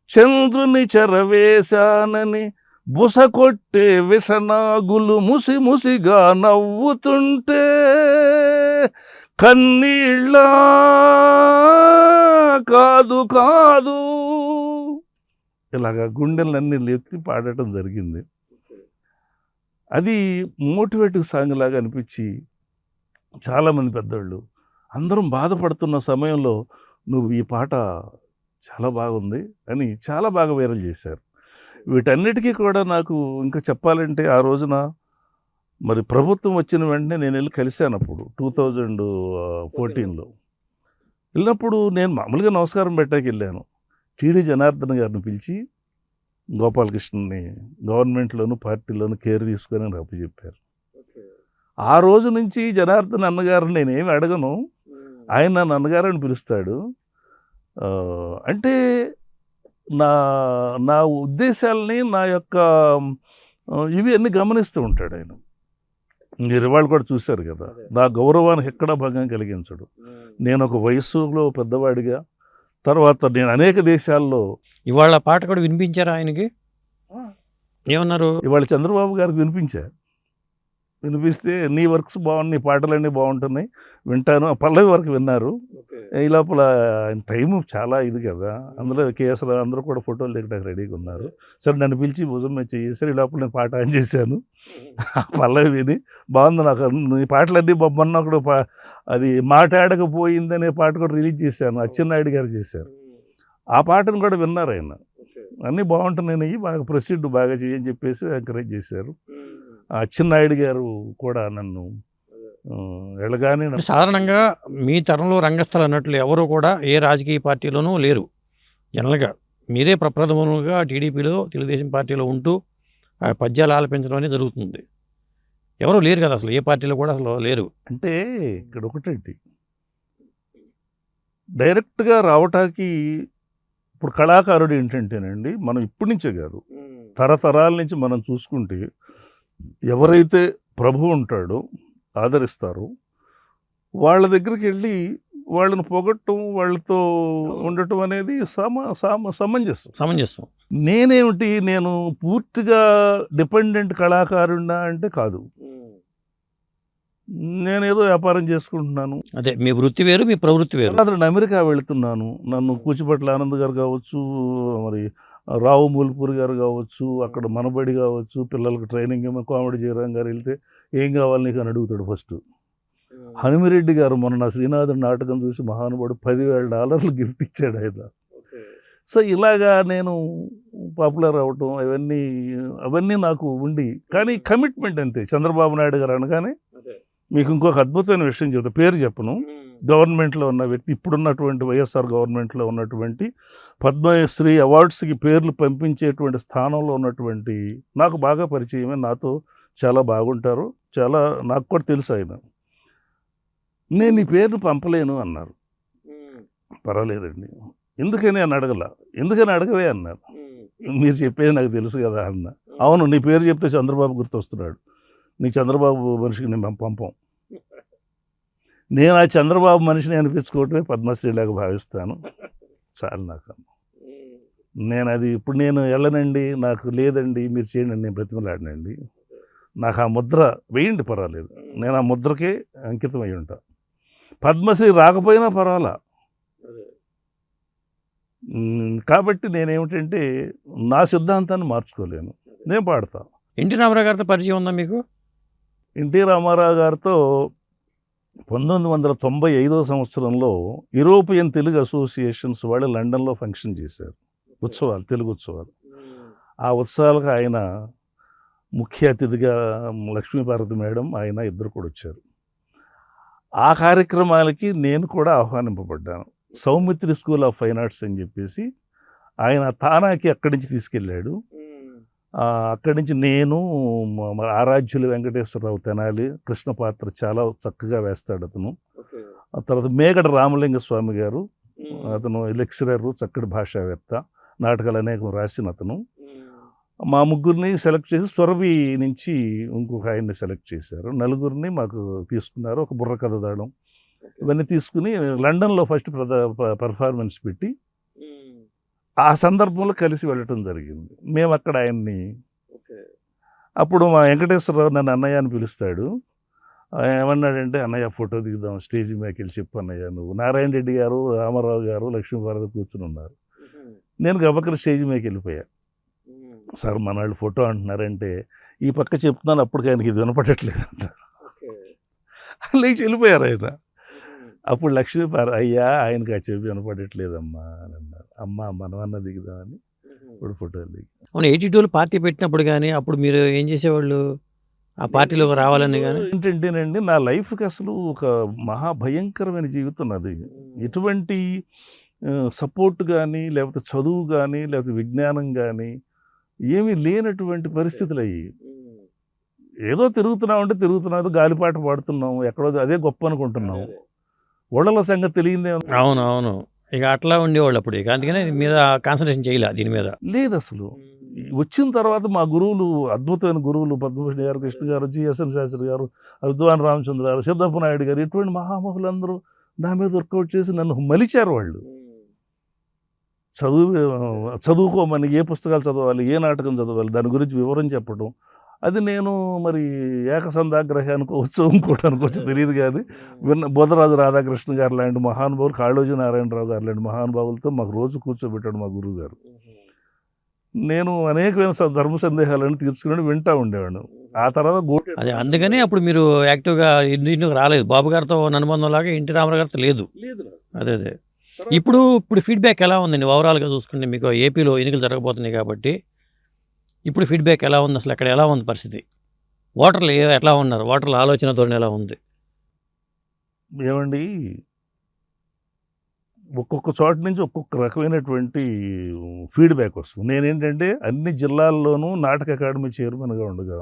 చంద్రుని చెరవేశానని బుసకొట్టే విషనాగులు ముసి ముసిగా నవ్వుతుంటే, కన్నీళ్ళ కాదు కాదు, ఇలాగా గుండెలన్నీ లేపి పాడటం జరిగింది. అది మోటివేటివ్ సాంగ్ లాగా అనిపించి చాలామంది పెద్దవాళ్ళు అందరం బాధపడుతున్న సమయంలో నువ్వు ఈ పాట చాలా బాగుంది అని చాలా బాగా వైరల్ చేశారు. వీటన్నిటికీ కూడా నాకు ఇంకా చెప్పాలంటే, ఆ రోజున మరి ప్రభుత్వం వచ్చిన వెంటనే నేను వెళ్ళి కలిశాను. అప్పుడు 2014లో వెళ్ళినప్పుడు నేను మామూలుగా నమస్కారం పెట్టాకి వెళ్ళాను. టీడీ జనార్దన్ గారిని పిలిచి గోపాలకృష్ణని గవర్నమెంట్లోను పార్టీలోను కేర్ తీసుకొని నాకు చెప్పారు. ఆ రోజు నుంచి జనార్దన్ అన్నగారిని నేనేమి అడగను, ఆయన నన్ను అన్నగారని పిలుస్తాడు. అంటే నా నా ఉద్దేశాలని, నా యొక్క ఇవి అన్నీ గమనిస్తూ ఉంటాడు ఆయన. మీరు ఇవాళ కూడా చూశారు కదా, నా గౌరవానికి ఎక్కడా భంగం కలిగించడు. నేను ఒక వయస్సులో పెద్దవాడిగా, తర్వాత నేను అనేక దేశాల్లో. ఇవాళ పాట కూడా వినిపించారా ఆయనకి? ఏమన్నారు? ఇవాళ చంద్రబాబు గారికి వినిపిస్తే నీ వర్క్స్ బాగున్నాయి, నీ పాటలన్నీ బాగుంటున్నాయి, వింటాను. ఆ పల్లవి వరకు విన్నారు. ఈ లోపల టైము చాలా ఇది కదా, అందులో కేసులు అందరూ కూడా ఫోటోలు దిగడానికి రెడీగా ఉన్నారు. సరే నన్ను పిలిచి భుజం మీద చేశారు. ఈ లోపల నేను పాట ఆన్ చేశాను. ఆ పల్లవి విని బాగుంది నాకు, నీ పాటలన్నీ మొన్న కూడా అది మాట్లాడకపోయిందనే పాట కూడా రిలీజ్ చేశాను, అచ్చెన్నాయుడు గారు చేశారు. ఆ పాటను కూడా విన్నారు ఆయన. అన్నీ బాగుంటున్నాయి, బాగా ప్రొసీడ్ బాగా చేయని చెప్పేసి ఎంకరేజ్ చేశారు. అచ్చెన్నాయుడు గారు కూడా నన్ను వెళ్ళగానే. సాధారణంగా మీ తరంలో రంగస్థలం అన్నట్లు ఎవరు కూడా ఏ రాజకీయ పార్టీలోనూ లేరు. జనరల్గా మీరే ప్రప్రథములుగా టీడీపీలో, తెలుగుదేశం పార్టీలో ఉంటూ ఆ పద్యాలు ఆలపించడం అనేది జరుగుతుంది. ఎవరు లేరు కదా అసలు, ఏ పార్టీలో కూడా అసలు లేరు. అంటే ఇక్కడ ఒకటండి, డైరెక్ట్గా రావటానికి ఇప్పుడు కళాకారుడు ఏంటంటేనండి, మనం ఇప్పటి నుంచే కాదు, తరతరాల నుంచి మనం చూసుకుంటే ఎవరైతే ప్రభువు ఉంటాడో, ఆదరిస్తారో వాళ్ళ దగ్గరికి వెళ్ళి వాళ్ళని పొగట్టం, వాళ్ళతో ఉండటం అనేది సమంజసం. నేనేమిటి, నేను పూర్తిగా డిపెండెంట్ కళాకారుడా అంటే కాదు. నేనేదో వ్యాపారం చేసుకుంటున్నాను. అదే మీ వృత్తి వేరు, మీ ప్రవృత్తి వేరు. అతను అమెరికా వెళుతున్నాను. నన్ను కూచిపట్ల ఆనంద్ గారు కావచ్చు, మరి రావు మూల్పూర్ గారు కావచ్చు, అక్కడ మనబడి కావచ్చు, పిల్లలకు ట్రైనింగ్ ఏమో కామెడీ జయరాం గారు వెళ్తే ఏం కావాలి నీకు అని అడుగుతాడు ఫస్ట్. హనుమిరెడ్డి గారు మొన్న నా శ్రీనాథుడి నాటకం చూసి మహానుభావుడు $10,000 గిఫ్ట్ ఇచ్చాడు ఆయన. సో ఇలాగా నేను పాపులర్ అవ్వటం అవన్నీ నాకు ఉండి, కానీ కమిట్మెంట్ అంతే. చంద్రబాబు నాయుడు గారు అనగానే మీకు ఇంకొక అద్భుతమైన విషయం చెప్తా, పేరు చెప్పను. గవర్నమెంట్లో ఉన్న వ్యక్తి, ఇప్పుడున్నటువంటి వైఎస్ఆర్ గవర్నమెంట్లో ఉన్నటువంటి పద్మశ్రీ అవార్డ్స్కి పేర్లు పంపించేటువంటి స్థానంలో ఉన్నటువంటి నాకు బాగా పరిచయమే, నాతో చాలా బాగుంటారు, చాలా నాకు కూడా తెలుసు ఆయన. నేను ఈ పేరును పంపలేను అన్నారు. పర్వాలేదండి. ఎందుకని అని అడగల. ఎందుకని అడగవే అన్నారు. మీరు చెప్పేది నాకు తెలుసు కదా అన్న. అవును, నీ పేరు చెప్తే చంద్రబాబు గుర్తొస్తున్నాడు. నీ చంద్రబాబు మనిషికి నేను పంపం. నేను ఆ చంద్రబాబు మనిషిని అనిపించుకోవటమే పద్మశ్రీలాగా భావిస్తాను. చాలు నాకు. నేను అది ఇప్పుడు నేను వెళ్ళనండి, నాకు లేదండి, మీరు చేయండి అని నేను బ్రతిమలాడినండి. నాకు ఆ ముద్ర వేయండి, పర్వాలేదు. నేను ఆ ముద్రకే అంకితం అయి ఉంటా. పద్మశ్రీ రాకపోయినా పర్వాలా. కాబట్టి నేనేమిటంటే నా సిద్ధాంతాన్ని మార్చుకోలేను. నేను పాడతా. ఎన్టీ రామారావు గారితో పరిచయం ఉందా మీకు? ఎన్టీ రామారావు గారితో 1995 సంవత్సరంలో యూరోపియన్ తెలుగు అసోసియేషన్స్ వాళ్ళు లండన్లో ఫంక్షన్ చేశారు. ఉత్సవాలు, తెలుగు ఉత్సవాలు. ఆ ఉత్సవాలకు ఆయన ముఖ్య అతిథిగా లక్ష్మీపార్వతి మేడం, ఆయన ఇద్దరు కూడా వచ్చారు. ఆ కార్యక్రమాలకి నేను కూడా ఆహ్వానింపబడ్డాను. Soumitri school of fine arts అని చెప్పేసి ఆయన తానాకి అక్కడి నుంచి తీసుకెళ్ళాడు. అక్కడి నుంచి నేను, ఆరాధ్యులు వెంకటేశ్వరరావు తెనాలి, కృష్ణ పాత్ర చాలా చక్కగా వేస్తాడు అతను. ఆ తర్వాత మేగడ రామలింగ స్వామి గారు, అతను లెక్చరరు, చక్కటి భాషావేత్త, నాటకాలు అనేకం రాసిన అతను. మా ముగ్గురిని సెలెక్ట్ చేసి సురభి నుంచి ఇంకొక ఆయన్ని సెలెక్ట్ చేశారు. నలుగురిని మాకు తీసుకున్నారు. ఒక బుర్ర కథ దాడం ఇవన్నీ తీసుకుని లండన్లో ఫస్ట్ పర్ఫార్మెన్స్ పెట్టి ఆ సందర్భంలో కలిసి వెళ్ళటం జరిగింది. మేము అక్కడ ఆయన్ని, అప్పుడు మా వెంకటేశ్వరరావు నన్ను అన్నయ్య అని పిలుస్తాడు. ఏమన్నాడంటే, అన్నయ్య ఫోటో దిగుదాం, స్టేజ్ మీదకి వెళ్ళి చెప్పు అన్నయ్య నువ్వు. నారాయణ రెడ్డి గారు, రామారావు గారు, లక్ష్మీపార్వతి కూర్చుని ఉన్నారు. నేను గబక్కన స్టేజ్ మీదకి వెళ్ళిపోయా. సార్ మన వాళ్ళు ఫోటో అంటున్నారంటే, ఈ పక్క చెప్తున్నాను, అప్పటికి ఆయనకి ఇది వినపడట్లేదు అంట. లేచి వెళ్ళిపోయారు ఆయన. అప్పుడు లక్ష్మీపార్వతి, అయ్యా ఆయనకి ఆ చెప్పి వినపడట్లేదమ్మా అని అన్నారు. అమ్మ మనమన్న దిగుదామని ఇప్పుడు ఫోటోలు దిగి. అవును, 82లో పార్టీ పెట్టినప్పుడు కానీ అప్పుడు మీరు ఏం చేసేవాళ్ళు ఆ పార్టీలో రావాలని? కానీ ఏంటంటేనండి, నా లైఫ్కి అసలు ఒక మహాభయంకరమైన జీవితం అది. ఎటువంటి సపోర్ట్ కానీ, లేకపోతే చదువు కానీ, లేకపోతే విజ్ఞానం కానీ ఏమీ లేనటువంటి పరిస్థితులు అయ్యి. ఏదో తిరుగుతున్నామంటే తిరుగుతున్నాం, గాలిపాట పాడుతున్నాం, ఎక్కడో అదే గొప్ప అనుకుంటున్నాం. ఓడల సంగతి తెలియదే. అవును అవును, ఇక అట్లా ఉండేవాళ్ళు అప్పుడు. ఇక అందుకనే మీద కాన్సన్ట్రేషన్ చేయలే దీని మీద. లేదు అసలు. వచ్చిన తర్వాత మా గురువులు, అద్భుతమైన గురువులు, పద్మభూషణ్ గారు, కృష్ణ గారు, జిఎస్ఎన్ శాస్త్రి గారు, అద్వాన్ రామచంద్ర గారు, సిద్ధప్ప నాయుడు గారు, ఇటువంటి మహామహులందరూ నా మీద వర్కౌట్ చేసి నన్ను మలిచారు. వాళ్ళు చదువుకోమని, ఏ పుస్తకాలు చదవాలి, ఏ నాటకం చదవాలి, దాని గురించి వివరం చెప్పడం. అది నేను మరి ఏకసంధాగ్రహి అనుకోవచ్చు, ఇంకోటి అనుకోవచ్చు, తెలియదు. కానీ బోధరాజు రాధాకృష్ణ గారు లాంటి మహానుభావులు, కాళోజీ నారాయణరావు గారు లాంటి మహానుభావులతో మాకు రోజు కూర్చోబెట్టాడు మా గురువు గారు. నేను అనేకమైన ధర్మ సందేహాలను తీర్చుకుని వింటూ ఉండేవాడు. ఆ తర్వాత అదే అందుకని అప్పుడు మీరు యాక్టివ్గా ఇందుకు రాలేదు. బాబు గారితో అనుబంధం లాగా ఎన్టీ రామారావు గారితో లేదు. అదే అదే ఇప్పుడు ఫీడ్బ్యాక్ ఎలా ఉందండి ఓవరాల్గా చూసుకుంటే? మీకు ఏపీలో ఎన్నికలు జరగబోతున్నాయి కాబట్టి ఇప్పుడు ఫీడ్బ్యాక్ ఎలా ఉంది? అసలు అక్కడ ఎలా ఉంది పరిస్థితి? ఓటర్లు ఎట్లా ఉన్నారు? ఓటర్ల ఆలోచన ధోరణి ఎలా ఉంది? ఏమండి, ఒక్కొక్క చోట నుంచి ఒక్కొక్క రకమైనటువంటి ఫీడ్బ్యాక్ వస్తుంది. నేనేంటంటే అన్ని జిల్లాల్లోనూ నాటక అకాడమీ చైర్మన్గా ఉండగా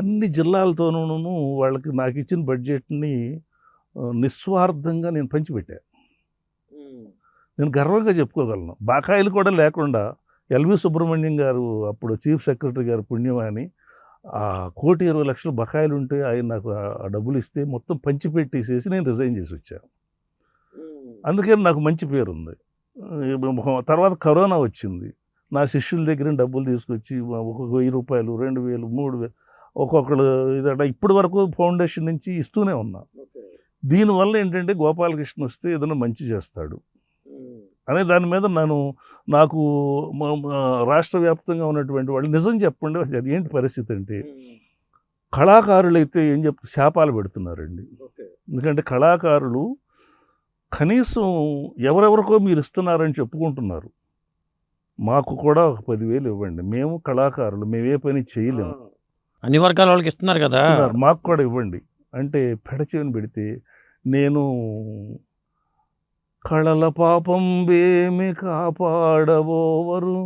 అన్ని జిల్లాలతోనూ వాళ్ళకి నాకు ఇచ్చిన బడ్జెట్ని నిస్వార్థంగా నేను పంచిపెట్టాను. నేను గర్వంగా చెప్పుకోగలను. బకాయిలు కూడా లేకుండా ఎల్వి సుబ్రహ్మణ్యం గారు, అప్పుడు చీఫ్ సెక్రటరీ గారు పుణ్యం అని, 1,20,00,000 బకాయిలు ఉంటే ఆయన నాకు ఆ డబ్బులు ఇస్తే మొత్తం పంచిపెట్టేసేసి నేను రిజైన్ చేసి వచ్చాను. అందుకని నాకు మంచి పేరుంది. తర్వాత కరోనా వచ్చింది. నా శిష్యుల దగ్గర డబ్బులు తీసుకొచ్చి ఒక్కొక్క 1,000 రూపాయలు, 2,000, 3,000 ఒక్కొక్కరు ఇదట ఇప్పటి వరకు ఫౌండేషన్ నుంచి ఇస్తూనే ఉన్నా. దీనివల్ల ఏంటంటే గోపాలకృష్ణ వస్తే ఏదైనా మంచి చేస్తాడు అనే దాని మీద నాకు రాష్ట్ర వ్యాప్తంగా ఉన్నటువంటి వాళ్ళు నిజం చెప్పండి ఏంటి పరిస్థితి అంటే, కళాకారులైతే ఏం శాపాలు పెడుతున్నారండి. ఎందుకంటే కళాకారులు కనీసం ఎవరెవరికో మీరు ఇస్తున్నారని చెప్పుకుంటున్నారు. మాకు కూడా ఒక 10,000 ఇవ్వండి, మేము కళాకారులు, మేమే పని చేయలేము, అన్ని వర్గాల వాళ్ళకి ఇస్తున్నారు కదా, మాకు కూడా ఇవ్వండి అంటే పెడచేవని పెడితే, నేను కళల పాపం వేమి కాపాడబోవరు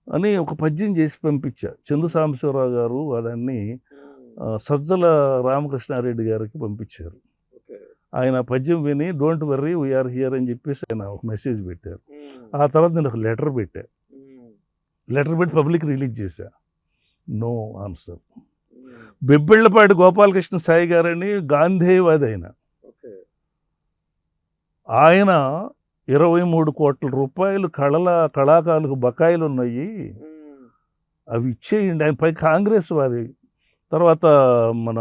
అని ఒక పద్యం చేసి పంపించా. చందు సాంబశివరావు గారు అదాన్ని సజ్జల రామకృష్ణారెడ్డి గారికి పంపించారు. ఆయన పద్యం విని డోంట్ వర్రీ వీఆర్ హియర్ అని చెప్పేసి ఆయన ఒక మెసేజ్ పెట్టారు. ఆ తర్వాత నేను ఒక లెటర్ పెట్టా. లెటర్ పెట్టి పబ్లిక్ రిలీజ్ చేశా. No answer. బెబ్బిళ్ళపాటి గోపాలకృష్ణ సాయి గారని గాంధేయవాది ఆయన 23 కోట్ల రూపాయలు కళాకారులకు బకాయిలు ఉన్నాయి, అవి ఇచ్చేయండి. ఆయన పై కాంగ్రెస్ వాది. తర్వాత మన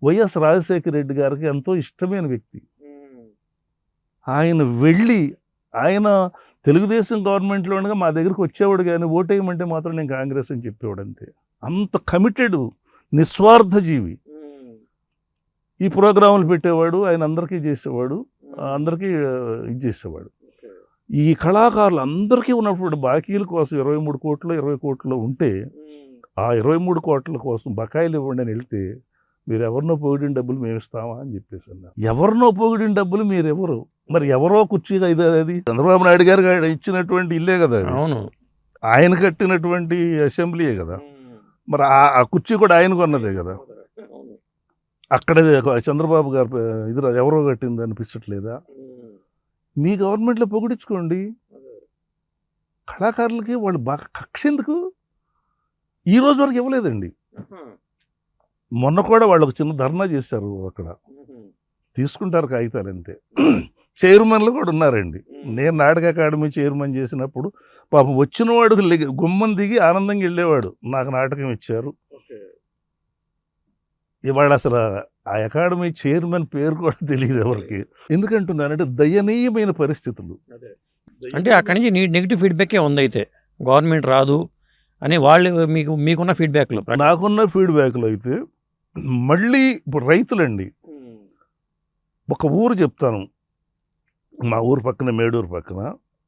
వైఎస్ రాజశేఖర రెడ్డి గారికి ఎంతో ఇష్టమైన వ్యక్తి. ఆయన వెళ్ళి ఆయన తెలుగుదేశం గవర్నమెంట్లో ఉండగా మా దగ్గరికి వచ్చేవాడు, కానీ ఓటేయమంటే మాత్రం నేను కాంగ్రెస్ అని చెప్పేవాడు అంతే. అంత కమిటెడ్ నిస్వార్థ జీవి. ఈ ప్రోగ్రాములు పెట్టేవాడు, ఆయన అందరికీ చేసేవాడు, అందరికీ ఇది చేసేవాడు. ఈ కళాకారులు అందరికీ ఉన్నప్పుడు బాకీల కోసం 23 కోట్లు 20 కోట్లు ఉంటే ఆ 23 కోట్ల కోసం బకాయిలు ఇవ్వండి అని వెళ్తే, మీరు ఎవరినో పోగిడిన డబ్బులు మేము ఇస్తామా అని చెప్పేసి అన్నారు. ఎవరినో పోగిడిన డబ్బులు మీరెవరు? మరి ఎవరో కుర్చీగా అది చంద్రబాబు నాయుడు గారు ఇచ్చినటువంటి ఇల్లే కదా, అవును, ఆయన కట్టినటువంటి అసెంబ్లీయే కదా, మరి ఆ కుర్చీ కూడా ఆయన కొన్నదే కదా. అక్కడే చంద్రబాబు గారు ఇది ఎవరో కట్టింది అనిపించట్లేదా? మీ గవర్నమెంట్లో పొగిడించుకోండి. కళాకారులకి వాళ్ళు బాగా కక్ష ఎందుకు? ఈ రోజు వరకు ఇవ్వలేదండి. మొన్న కూడా వాళ్ళు ఒక చిన్న ధర్నా చేశారు, అక్కడ తీసుకుంటారు కాగితాలు అంతే. చైర్మన్లు కూడా ఉన్నారండి. నేను నాటక అకాడమీ చైర్మన్ చేసినప్పుడు పాపం వచ్చిన వాడు గుమ్మం దిగి ఆనందంగా వెళ్ళేవాడు, నాకు నాటకం ఇచ్చారు. ఇవాళ అసలు ఆ అకాడమీ చైర్మన్ పేరు కూడా తెలియదు ఎవరికి. ఎందుకంటున్నానంటే దయనీయమైన పరిస్థితులు. అంటే అక్కడి నుంచి నెగిటివ్ ఫీడ్బ్యాకే ఉంది. అయితే గవర్నమెంట్ రాదు అని వాళ్ళు మీకున్న ఫీడ్బ్యాక్లో, నాకున్న ఫీడ్బ్యాక్లో అయితే మళ్ళీ ఇప్పుడు రైతులండి, ఒక ఊరు చెప్తాను, మా ఊరు పక్కన మేడూరు పక్కన.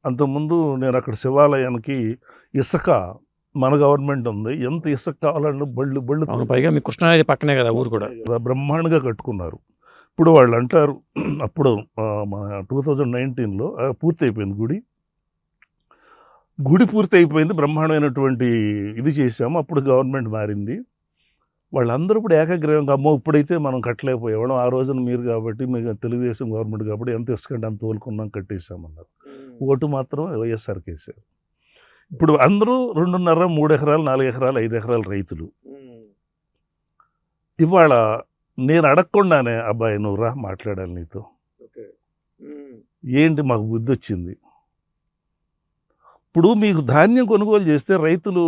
అంతకుముందు నేను అక్కడ శివాలయానికి ఇసుక మన గవర్నమెంట్ ఉంది, ఎంత ఇసుక కావాలన్నా బళ్ళు పైగా మీ కృష్ణానది పక్కనే కదా ఊరు కూడా, బ్రహ్మాండంగా కట్టుకున్నారు. ఇప్పుడు వాళ్ళు అంటారు, అప్పుడు మన 2019లో పూర్తి అయిపోయింది గుడి పూర్తి అయిపోయింది, బ్రహ్మాండమైనటువంటి ఇది చేసాము. అప్పుడు గవర్నమెంట్ మారింది. వాళ్ళందరూ ఇప్పుడు ఏకగ్రీవంగా అమ్మో ఇప్పుడైతే మనం కట్టలేకపోయేవాళ్ళం, ఆ రోజున మీరు కాబట్టి మీకు తెలుగుదేశం గవర్నమెంట్ కాబట్టి ఎంత ఇసుకంటే అంత తోలుకున్నాం కట్టేసామన్నారు. ఓటు మాత్రం వైఎస్ఆర్కి వేశారు. ఇప్పుడు అందరూ 2.5, 3 ఎకరాలు, 4 ఎకరాలు, 5 ఎకరాలు రైతులు. ఇవాళ నేను అడగకుండానే అబ్బాయి నువ్వు రా మాట్లాడాలి నీతో, ఏంటి మాకు బుద్ధి వచ్చింది. ఇప్పుడు మీకు ధాన్యం కొనుగోలు చేస్తే రైతులు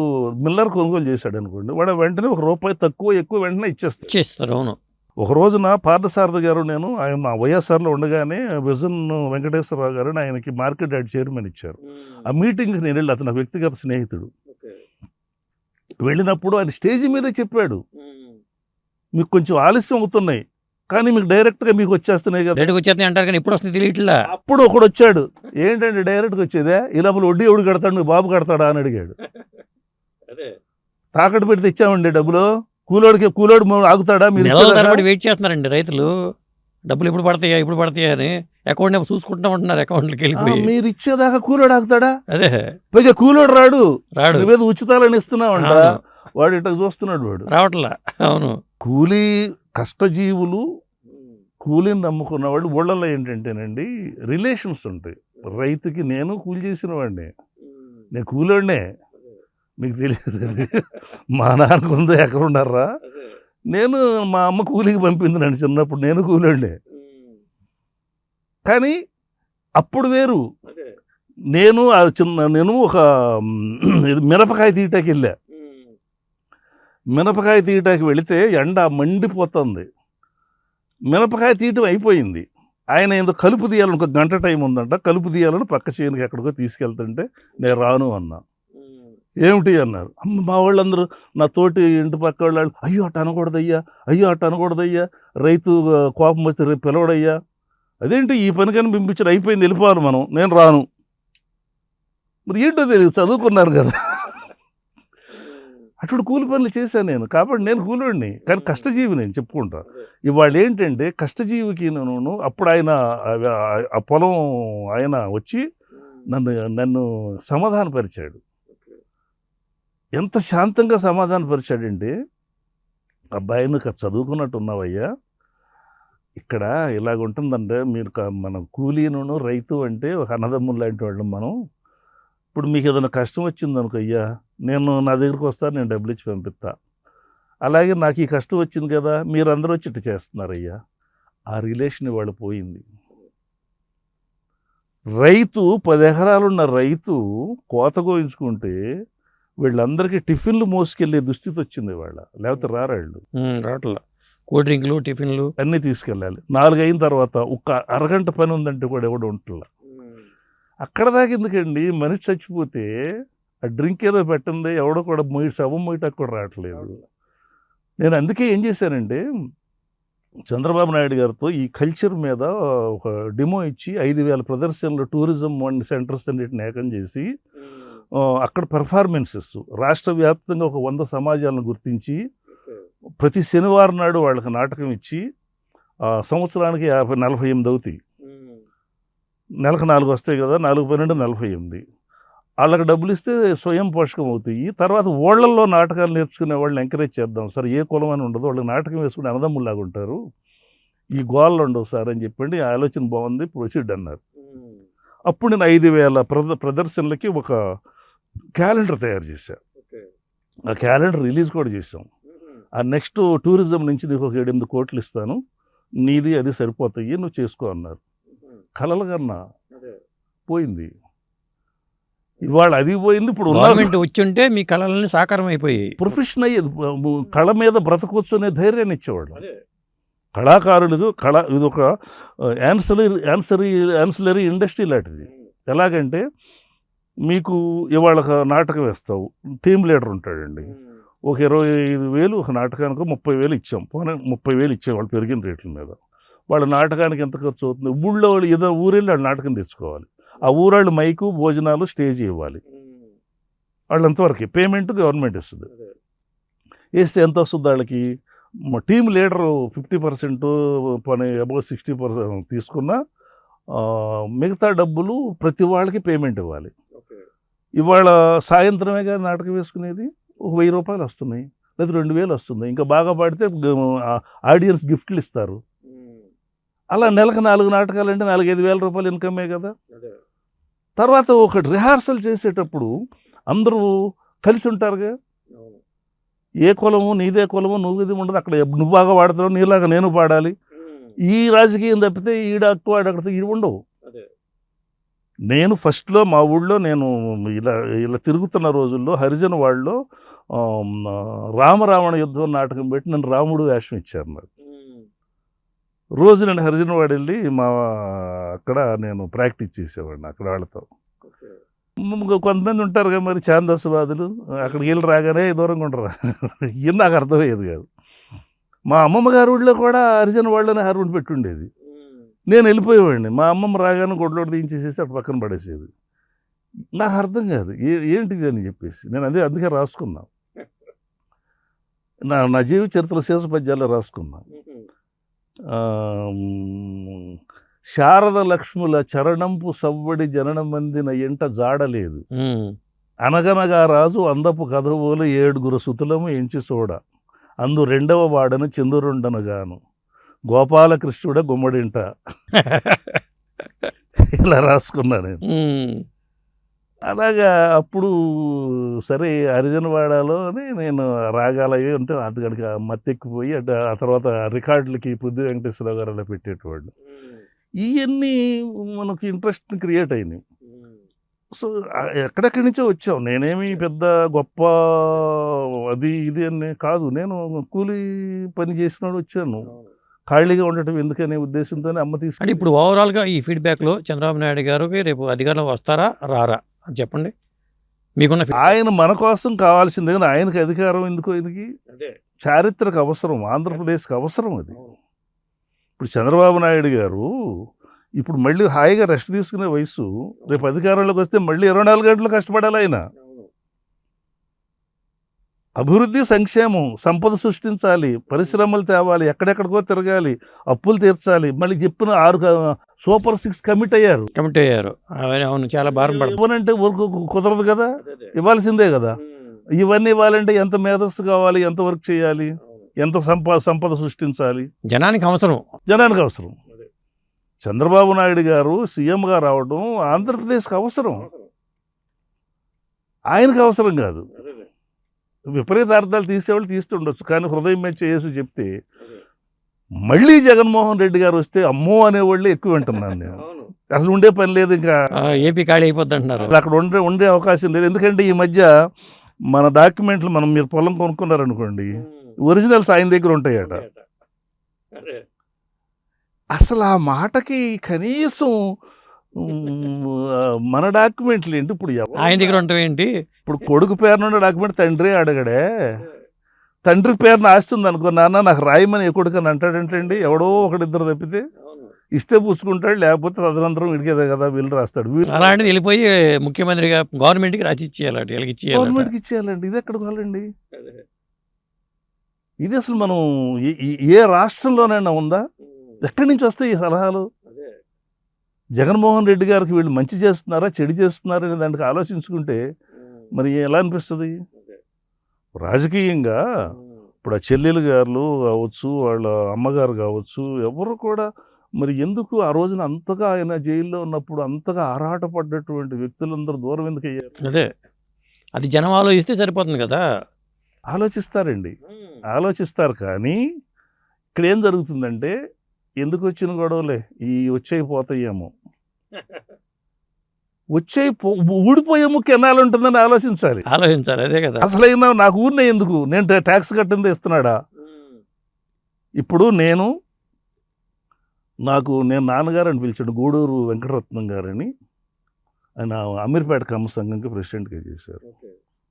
మిల్లర్ కొనుగోలు చేశాడు అనుకోండి, వాడు వెంటనే ₹1 తక్కువ ఎక్కువ వెంటనే ఇచ్చేస్తారు. అవును. ఒక రోజున పార్థసారథి గారు నేను ఆయన వైఎస్ఆర్లో ఉండగానే విజన్ వెంకటేశ్వరరావు గారు ఆయనకి మార్కెట్ యార్డ్ చైర్మన్ ఇచ్చారు. ఆ మీటింగ్కి నేను వెళ్ళి, అతను వ్యక్తిగత స్నేహితుడు, వెళ్ళినప్పుడు ఆయన స్టేజ్ మీదే చెప్పాడు, మీకు కొంచెం ఆలస్యం అవుతున్నాయి కానీ మీకు డైరెక్ట్గా మీకు వచ్చేస్తున్నాయి కదా, డైరెక్ట్గా వచ్చేస్తున్నాయి అంటారు కానీ ఇప్పుడు వస్తుంది తెలియట్లా. అప్పుడు ఒకడు వచ్చాడు, ఏంటంటే డైరెక్ట్గా వచ్చేదే, ఈ లోపల వడ్డీ ఎవడు కడతాడు, నువ్వు బాబు కడతాడా అని అడిగాడు. తాకట్టు పెడితే ఇచ్చామండి డబ్బులు, కూలోడు ఆగుతాడా? మీరు వెయిట్ చేస్తున్నారండి రైతులు, డబ్బులు ఎప్పుడు పడతాయా అని అకౌంట్ చూసుకుంటా ఉంటున్నారు. అకౌంట్కి వెళ్ళి మీరు ఇచ్చేదాకా కూలోడు ఆగుతాడా? అదే పైగా కూలోడు రాడు, నువ్వేదో ఉచితాలని ఇస్తున్నావంట, వాడు ఇట్లా చూస్తున్నాడు, వాడు రావట్లా. అవును, కూలీ కష్టజీవులు, కూలీని నమ్ముకున్న వాళ్ళు ఊళ్ళల్లో ఏంటంటేనండి రిలేషన్స్ ఉంటాయి. రైతుకి నేను కూలి చేసిన వాడిని, నేను కూలోడినే, మీకు తెలియదు. మా నాన్నకు ఉందో ఎక్కడ ఉన్నారా, నేను మా అమ్మ కూలికి పంపింది నన్ను చిన్నప్పుడు, నేను కూలోడినే. కానీ అప్పుడు వేరు, నేను ఒక మిరపకాయ తీయటానికి వెళ్ళా. మిరపకాయ తీయటానికి వెళితే ఎండ మండిపోతుంది, మిరపకాయ తీయటం అయిపోయింది. ఆయన ఏదో కలుపు తీయాలని, ఒక గంట టైం ఉందంట, కలుపు తీయాలని పక్క చేనుకి ఎక్కడికో తీసుకెళ్తుంటే నేను రాను అన్నా. ఏమిటి అన్నారు. అమ్మ మా వాళ్ళందరూ, నా తోటి ఇంటి పక్క వాళ్ళు, అయ్యో అట్ట అనకూడదయ్యా, రైతు కోపం వస్తే రేపు పిలవడయ్యా, అదేంటి ఈ పనికని పంపించారు, అయిపోయింది వెళ్ళిపోవాలి మనం, నేను రాను. మరి ఏంటో తెలియదు, చదువుకున్నారు కదా. అటువంటి కూలి పనులు చేశాను నేను, కాబట్టి నేను కూలోడిని, కానీ కష్టజీవి నేను చెప్పుకుంటా. ఇవాళ ఏంటంటే కష్టజీవికి నేను అప్పుడు ఆయన ఆ పొలం ఆయన వచ్చి నన్ను సమాధానపరిచాడు. ఎంత శాంతంగా సమాధానపరిచాడంటే, అబ్బాయి నువ్వు చదువుకున్నట్టు ఉన్నావయ్యా, ఇక్కడ ఇలాగ ఉంటుందంటే మీరు మనం కూలీను రైతు అంటే ఒక అన్నదమ్ములు లాంటి వాళ్ళం మనం. ఇప్పుడు మీకు ఏదైనా కష్టం వచ్చిందనుకో, అయ్యా నేను నా దగ్గరికి వస్తాను, నేను డబ్బులు ఇచ్చి పంపిస్తా. అలాగే నాకు ఈ కష్టం వచ్చింది కదా, మీరందరూ వచ్చి ఇట్లా చేస్తున్నారు అయ్యా. ఆ రిలేషన్ ఇవాళ పోయింది. రైతు 10 ఎకరాలున్న రైతు కోత కోయించుకుంటే వీళ్ళందరికీ టిఫిన్లు మోసుకెళ్ళే దుస్థితి వచ్చింది ఇవాళ. లేకపోతే రారాళ్ళు రావట్లా. కూల్ డ్రింక్లు, టిఫిన్లు అన్నీ తీసుకెళ్ళాలి. 4 అయిన తర్వాత ఒక్క అరగంట పని ఉందంటే కూడా ఎవడు ఉంటలా. అక్కడ దాకా ఎందుకండి, మనిషి చచ్చిపోతే ఆ డ్రింక్ ఏదో పెట్టండి, ఎవడో కూడా శవం మొయ్యటానికి కూడా రావట్లేదు. నేను అందుకే ఏం చేశానంటే, చంద్రబాబు నాయుడు గారితో ఈ కల్చర్ మీద ఒక డెమో ఇచ్చి 5,000 ప్రదర్శనలు టూరిజం సెంటర్స్ అన్నిటిని ఏకం చేసి అక్కడ పెర్ఫార్మెన్సెస్ రాష్ట్ర వ్యాప్తంగా ఒక 100 సమాజాలను గుర్తించి ప్రతి శనివారం నాడు వాళ్ళకి నాటకం ఇచ్చి సంవత్సరానికి 48 అవుతాయి. నెలకు 4 వస్తాయి కదా, 4 12 48. వాళ్ళకి డబ్బులు ఇస్తే స్వయం పోషకం అవుతాయి. తర్వాత ఓళ్లల్లో నాటకాలు నేర్చుకునే వాళ్ళని ఎంకరేజ్ చేద్దాం సార్. ఏ కులం అని ఉండదు, వాళ్ళకి నాటకం వేసుకుని అన్నదమ్ముల్లాగా ఉంటారు, ఈ గోళ్ళు ఉండవు సార్ అని చెప్పండి. ఆ ఆలోచన బాగుంది, ప్రొసీడ్ అన్నారు. అప్పుడు నేను 5,000 ప్రదర్శనలకి ఒక క్యాలెండర్ తయారు చేశాను. ఆ క్యాలెండర్ రిలీజ్ కూడా చేసాం. ఆ నెక్స్ట్ టూరిజం నుంచి నీకు ఒక 7-8 కోట్లు ఇస్తాను, నీది అది సరిపోతాయి, నువ్వు చేసుకో అన్నారు. కలల కన్నా పోయింది. ఇవాళ అది పోయింది. ఇప్పుడు గవర్నమెంట్ వచ్చుంటే మీ కళలన్నీ సాకారం అయిపోయాయి. ప్రొఫెషన్ అయ్యేది. కళ మీద బ్రతకొచ్చు అనే ధైర్యాన్ని ఇచ్చేవాళ్ళు కళాకారులకు. ఇది ఒక యాన్సిలరీ ఇండస్ట్రీ లాంటిది. ఎలాగంటే, మీకు ఇవాళ నాటకం వేస్తావు, టీమ్ లీడర్ ఉంటాడండి, ఒక 25,000 ఒక నాటకానికి 30,000 ఇచ్చాం. 30,000 ఇచ్చాం వాళ్ళు పెరిగిన రేట్ల మీద. వాళ్ళ నాటకానికి ఎంత ఖర్చు అవుతుంది? ఊళ్ళో వాళ్ళు ఏదో ఊరెళ్ళి వాళ్ళు నాటకం తెచ్చుకోవాలి. ఆ ఊరాళ్ళు మైకు, భోజనాలు, స్టేజ్ ఇవ్వాలి. వాళ్ళు అంతవరకు పేమెంట్ గవర్నమెంట్ ఇస్తుంది. వేస్తే ఎంత వస్తుంది వాళ్ళకి? టీమ్ లీడరు 50% పని అబౌవ్ 60% తీసుకున్నా మిగతా డబ్బులు ప్రతి వాళ్ళకి పేమెంట్ ఇవ్వాలి. ఇవాళ సాయంత్రమే కానీ నాటకం వేసుకునేది ఒక 1,000 రూపాయలు వస్తున్నాయి, లేదా 2,000 వస్తుంది. ఇంకా బాగా పాడితే ఆడియన్స్ గిఫ్ట్లు ఇస్తారు. అలా నెలకు 4 నాటకాలు అంటే 4-5 వేల రూపాయలు ఇన్కమే కదా. తర్వాత ఒక రిహార్సల్ చేసేటప్పుడు అందరూ కలిసి ఉంటారుగా. ఏ కులము నీదే కులము, నువ్వు ఇది ఉండదు. అక్కడ నువ్వు బాగా పాడుతున్నావు, నీలాగా నేను పాడాలి. ఈ రాజకీయం తప్పితే ఈడ అక్కువ అక్కడ ఈడు ఉండవు. నేను ఫస్ట్లో మా ఊళ్ళో నేను ఇలా తిరుగుతున్న రోజుల్లో హరిజన వాళ్ళలో రామరావణ యుద్ధం నాటకం పెట్టి నన్ను రాముడు వేషం ఇచ్చారు. నాకు రోజు నేను హరిజనవాడ వెళ్ళి అక్కడ నేను ప్రాక్టీస్ చేసేవాడిని అక్కడ వాళ్ళతో. కొంతమంది ఉంటారు కదా మరి ఛాందస్వాదులు, అక్కడికి వెళ్ళి రాగానే దూరంగా ఉండరు. ఇవి నాకు అర్థమయ్యేది కాదు. మా అమ్మమ్మ గారి ఊళ్ళో కూడా హరిజన వాళ్ళనే హార్మోని పెట్టి ఉండేది. నేను వెళ్ళిపోయేవాడిని. మా అమ్మమ్మ రాగానే గొడ్లోడు తీయించేసేసి అటు పక్కన పడేసేది. నాకు అర్థం కాదు ఏంటిది అని చెప్పేసి నేను అందుకే రాసుకున్నా. నా జీవిత చరిత్ర శేష పద్యాల్లో రాసుకున్నా. శారద లక్ష్ముల చరణంపు సవ్వడి జననమందిన ఎంట జాడలేదు, అనగనగా రాజు అందపు కథవోలు 7 సుతులము ఎంచి చూడ, అందు 2వ వాడను చంద్రుండనుగాను, గోపాలకృష్ణుడ గుమ్మడింట. ఇలా రాసుకున్నా నేను. అలాగా అప్పుడు సరే హరిజనవాడలోనే నేను రాగాలవి ఉంటే అటుగడికి మత్తెక్కిపోయి ఆ తర్వాత రికార్డులకి పృథ్వీ వెంకటేశ్వరరావు గారు అలా పెట్టేటవాళ్ళు. ఇవన్నీ మనకు ఇంట్రెస్ట్ క్రియేట్ అయినాయి. సో ఎక్కడెక్కడి నుంచో వచ్చాం. నేనేమి పెద్ద గొప్ప అది ఇది అని కాదు, నేను కూలీ పని చేసినాడు వచ్చాను. ఖాళీగా ఉండటం ఎందుకనే ఉద్దేశంతోనే అమ్మ తీసుకుని. ఇప్పుడు ఓవరాల్గా ఈ ఫీడ్బ్యాక్లో చంద్రబాబు నాయుడు గారికి రేపు అధికారంలో వస్తారా రారా అని చెప్పండి. మీకున్న ఆయన మన కోసం కావాల్సిందే, కానీ ఆయనకి అధికారం ఎందుకు? ఆయనకి చారిత్రక అవసరం, ఆంధ్రప్రదేశ్కి అవసరం అది. ఇప్పుడు చంద్రబాబు నాయుడు గారు ఇప్పుడు మళ్ళీ హాయిగా రెస్ట్ తీసుకునే వయసు, రేపు అధికారంలోకి వస్తే మళ్ళీ 24 గంటలు కష్టపడాలి ఆయన. అభివృద్ధి, సంక్షేమం, సంపద సృష్టించాలి, పరిశ్రమలు తేవాలి, ఎక్కడెక్కడికో తిరగాలి, అప్పులు తీర్చాలి. మళ్ళీ చెప్పిన 6 సూపర్ 6 కమిట్ అయ్యారు. అవును, చాలా భారం ఇవ్వనంటే వర్క్ కుదరదు కదా, ఇవ్వాల్సిందే కదా. ఇవన్నీ ఇవ్వాలంటే ఎంత మేధస్సు కావాలి, ఎంత వర్క్ చేయాలి. ఎంత సంపద సృష్టించాలి, జనానికి అవసరం. జనానికి అవసరం. చంద్రబాబు నాయుడు గారు సీఎంగా రావడం ఆంధ్రప్రదేశ్కి అవసరం, ఆయనకు అవసరం కాదు. విపరీత అర్థాలు తీసేవాళ్ళు తీస్తుండొచ్చు, కానీ హృదయం మీద చేసి చెప్తే మళ్ళీ జగన్మోహన్ రెడ్డి గారు వస్తే అమ్మో అనేవాళ్ళే ఎక్కువ వింటున్నాను నేను. అసలు ఉండే పని లేదు, ఇంకా ఏపీ ఖాళీ అయిపోద్ది అంటున్నారు. అక్కడ ఉండే అవకాశం లేదు. ఎందుకంటే ఈ మధ్య మన డాక్యుమెంట్లు మీరు పొలం కొనుక్కున్నారనుకోండి, ఒరిజినల్స్ ఆయన దగ్గర ఉంటాయట. అసలు ఆ మాటకి కనీసం మన డాక్యుమెంట్లు ఏంటి ఇప్పుడు ఆయన దగ్గర ఉంటావేంటి? ఇప్పుడు కొడుకు పేరునున్న డాక్యుమెంట్ తండ్రి అడగడే, తండ్రి పేరున ఆస్తుంది అనుకో, నాన్న నాకు రాయమని ఏ కొడుకు అని అంటాడంటండి. ఎవడో ఒకడిద్దరు తప్పితే ఇస్తే పుచ్చుకుంటాడు, లేకపోతే తదనంతరం విడిగేదే కదా వీళ్ళు రాస్తాడు. అలాంటిది వెళ్ళిపోయి ముఖ్యమంత్రిగా గవర్నమెంట్కి రాసి ఇచ్చేయాలంటే గవర్నమెంట్కి ఇచ్చేయాలండి. ఇది ఎక్కడ కావాలండి? ఇది అసలు మనం ఏ రాష్ట్రంలోనైనా ఉందా? ఎక్కడి నుంచి వస్తాయి ఈ సలహాలు? జగన్మోహన్ రెడ్డి గారికి వీళ్ళు మంచి చేస్తున్నారా చెడు చేస్తున్నారా అనే దానికి ఆలోచించుకుంటే మరి ఎలా అనిపిస్తుంది? రాజకీయంగా ఇప్పుడు ఆ చెల్లెలు గారు కావచ్చు, వాళ్ళ అమ్మగారు కావచ్చు, ఎవరు కూడా మరి ఎందుకు ఆ రోజున అంతగా ఆయన జైల్లో ఉన్నప్పుడు అంతగా ఆరాటపడ్డటువంటి వ్యక్తులందరూ దూరం ఎందుకు అయ్యారు? అదే, అది జనం ఆలోచిస్తే సరిపోతుంది కదా. ఆలోచిస్తారండి, ఆలోచిస్తారు. కానీ ఇక్కడ ఏం జరుగుతుందంటే, ఎందుకు వచ్చిన గొడవలే ఈ వచ్చేయి పోతాయేమో, ఊడిపోయే ముఖ్య ఎన్నాళ్ళు ఉంటుందని ఆలోచించాలి. అదే కదా. అసలైనా నాకు ఊరినే ఎందుకు, నేను ట్యాక్స్ కట్టిందే ఇస్తున్నాడా? ఇప్పుడు నేను నాన్నగారు అని పిలిచాడు, గూడూరు వెంకటరత్నం గారని, ఆయన అమీర్పేట కమ్మ సంఘంకి ప్రెసిడెంట్గా చేశారు.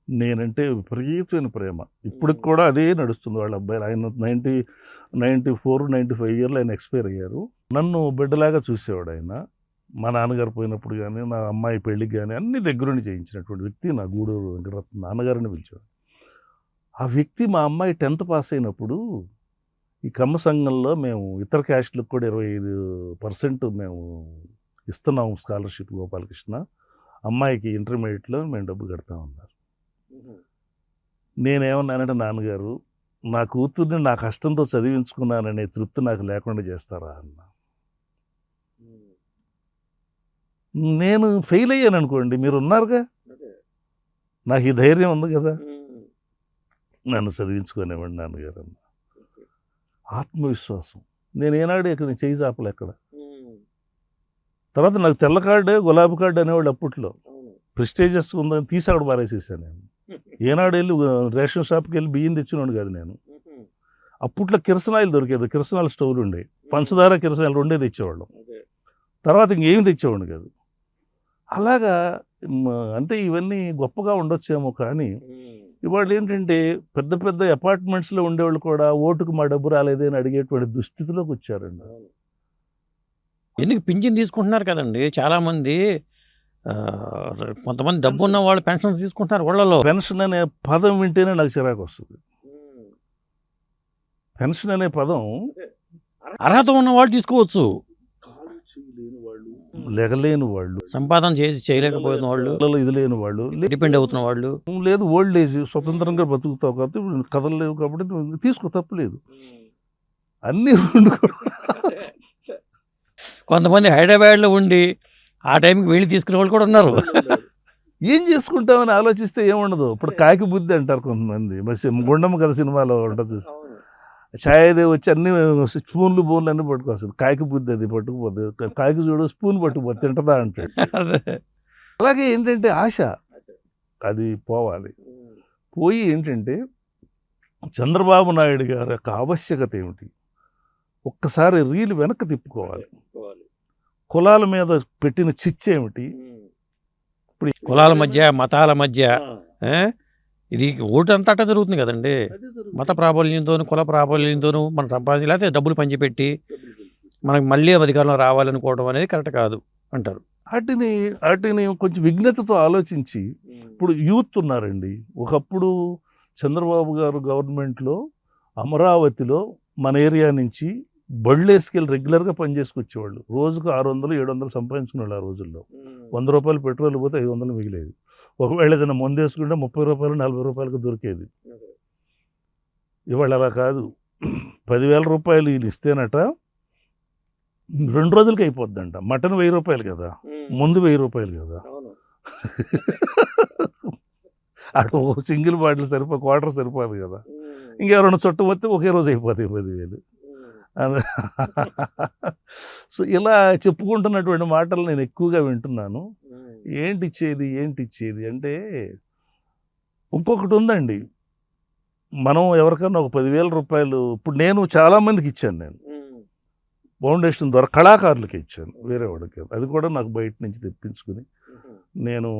నేనంటే విపరీతమైన ప్రేమ, ఇప్పటికి కూడా అదే నడుస్తుంది. వాళ్ళ అబ్బాయిలు, ఆయన 94-95 ఇయర్లో ఆయన ఎక్స్పైర్ అయ్యారు. నన్ను బిడ్డలాగా చూసేవాడు ఆయన. మా నాన్నగారు పోయినప్పుడు కానీ, నా అమ్మాయి పెళ్ళికి కానీ అన్ని దగ్గరుండి చేయించినటువంటి వ్యక్తి నా గూడూరు వెంకటరత్నం నాన్నగారిని పిలిచాడు. ఆ వ్యక్తి మా అమ్మాయి 10th పాస్ అయినప్పుడు ఈ కమ్మ సంఘంలో మేము ఇతర క్యాస్ట్లకు కూడా 25% మేము ఇస్తున్నాము స్కాలర్షిప్ గోపాలకృష్ణ, అమ్మాయికి ఇంటర్మీడియట్లో మేము డబ్బు కడతామన్నారు. నేనేమన్నానంటే, నాన్నగారు నా కూతుర్ని నా కష్టంతో చదివించుకున్నాననే తృప్తి నాకు లేకుండా చేస్తారా అన్న. నేను ఫెయిల్ అయ్యాను అనుకోండి, మీరు ఉన్నారుగా, నాకు ఈ ధైర్యం ఉంది కదా, నన్ను చదివించుకునేవాడు నాన్నగారు అన్న. ఆత్మవిశ్వాసం. నేను ఏనాడు ఇక్కడ చేయి చాపలు ఎక్కడ. తర్వాత నాకు తెల్ల కార్డు గులాబీ కార్డు అనేవాళ్ళు అప్పట్లో, ప్రెస్టేజెస్ ఉందని తీసి అక్కడ పారేసేసాను నేను. ఏనాడు వెళ్ళి రేషన్ షాప్కి వెళ్ళి బియ్యం తెచ్చినోడు కాదు నేను. అప్పట్లో కిరసనాయిలు దొరికేది, కిరసనాయిల స్టోర్లు ఉండేవి, పంచదార కిరసనాయిలు రెండే తెచ్చేవాళ్ళం, తర్వాత ఇంకేమి తెచ్చేవాడిని కాదు. అలాగా అంటే ఇవన్నీ గొప్పగా ఉండొచ్చేమో, కానీ ఇవాళ ఏంటంటే పెద్ద పెద్ద అపార్ట్మెంట్స్లో ఉండేవాళ్ళు కూడా ఓటుకు మా డబ్బు రాలేదే అని అడిగేటువంటి దుస్థితిలోకి వచ్చారండి. ఎందుకు పింఛన్ తీసుకుంటున్నారు కదండి చాలామంది. కొంతమంది డబ్బు ఉన్న వాళ్ళు పెన్షన్ తీసుకుంటున్నారు వాళ్ళలో. పెన్షన్ అనే పదం వింటేనే నాకు చిరాకు వస్తుంది. పెన్షన్ అనే పదం అర్హత ఉన్న వాళ్ళు తీసుకోవచ్చు, లెగలేని వాళ్ళు, సంపాదన చేసి చేయలేకపోయిన వాళ్ళు, ఇది లేని వాళ్ళు, డిపెండ్ అవుతున్న వాళ్ళు, లేదు ఓల్డ్ ఏజ్ స్వతంత్రంగా బతుకుతావు కాబట్టి కదలలేవు కాబట్టి తీసుకో, తప్పులేదు. అన్నీ కొంతమంది హైదరాబాద్లో ఉండి ఆ టైంకి వెళ్ళి తీసుకునే వాళ్ళు కూడా ఉన్నారు. ఏం చేసుకుంటామని ఆలోచిస్తే ఏముండదు. ఇప్పుడు కాకి బుద్ధి అంటారు కొంతమంది, గుండమ్మ కథ సినిమాలో ఉంటుంది చూసి, ఛాయదేవి వచ్చి అన్ని స్పూన్లు బోన్లు అన్నీ పట్టుకొస్తుంది, కాకి బుద్ధి అది పట్టుకుపోతుంది, కాకి చూడు స్పూన్ పట్టుకుపోతుంది తింటదా అంటాడు. అలాగే ఏంటంటే ఆశ, అది పోవాలి. పోయి ఏంటంటే చంద్రబాబు నాయుడు గారి యొక్క ఆవశ్యకత ఏమిటి, ఒక్కసారి రీలు వెనక్కి తిప్పుకోవాలి. కులాల మీద పెట్టిన చిచ్చు ఏమిటి, ఇప్పుడు కులాల మధ్య మతాల మధ్య ఇది ఓటు అంతటా జరుగుతుంది కదండి. మత ప్రాబల్యంతోనూ కుల ప్రాబల్యంతోనూ మనం సంపాదించి లేకపోతే డబ్బులు పంచిపెట్టి మనకు మళ్ళీ అధికారంలో రావాలనుకోవడం అనేది కరెక్ట్ కాదు అంటారు. వాటిని కొంచెం విఘ్నతతో ఆలోచించి, ఇప్పుడు యూత్ ఉన్నారండి. ఒకప్పుడు చంద్రబాబు గారు గవర్నమెంట్లో అమరావతిలో మన ఏరియా నుంచి బళ్ళేసుకెళ్ళి రెగ్యులర్గా పనిచేసుకొచ్చేవాళ్ళు. రోజుకు 600-700 సంపాదించుకునేవాళ్ళు. ఆ రోజుల్లో 100 రూపాయలు పెట్రోల్ పోతే 500 మిగిలేది. ఒకవేళ ఏదైనా మందు వేసుకుంటే 30 రూపాయలు 40 రూపాయలకు దొరికేది. ఇవాళ అలా కాదు. 10,000 రూపాయలు ఈయన ఇస్తేనట 2 రోజులకి అయిపోద్దంట. మటన్ 1000 రూపాయలు కదా, ముందు 1000 రూపాయలు కదా. అటు ఒక సింగిల్ బాటిల్ క్వార్టర్ సరిపోదు కదా. ఇంకెవరైనా చుట్టం వస్తే ఒకే రోజు అయిపోతాయి 10,000. సో ఇలా చెప్పుకుంటున్నటువంటి మాటలు నేను ఎక్కువగా వింటున్నాను. ఏంటి ఇచ్చేది అంటే ఇంకొకటి ఉందండి. మనం ఎవరికన్నా ఒక 10,000 రూపాయలు ఇప్పుడు నేను చాలామందికి ఇచ్చాను. నేను ఫౌండేషన్ ద్వారా కళాకారులకి ఇచ్చాను, వేరే వాడికి. అది కూడా నాకు బయట నుంచి తెప్పించుకుని నేను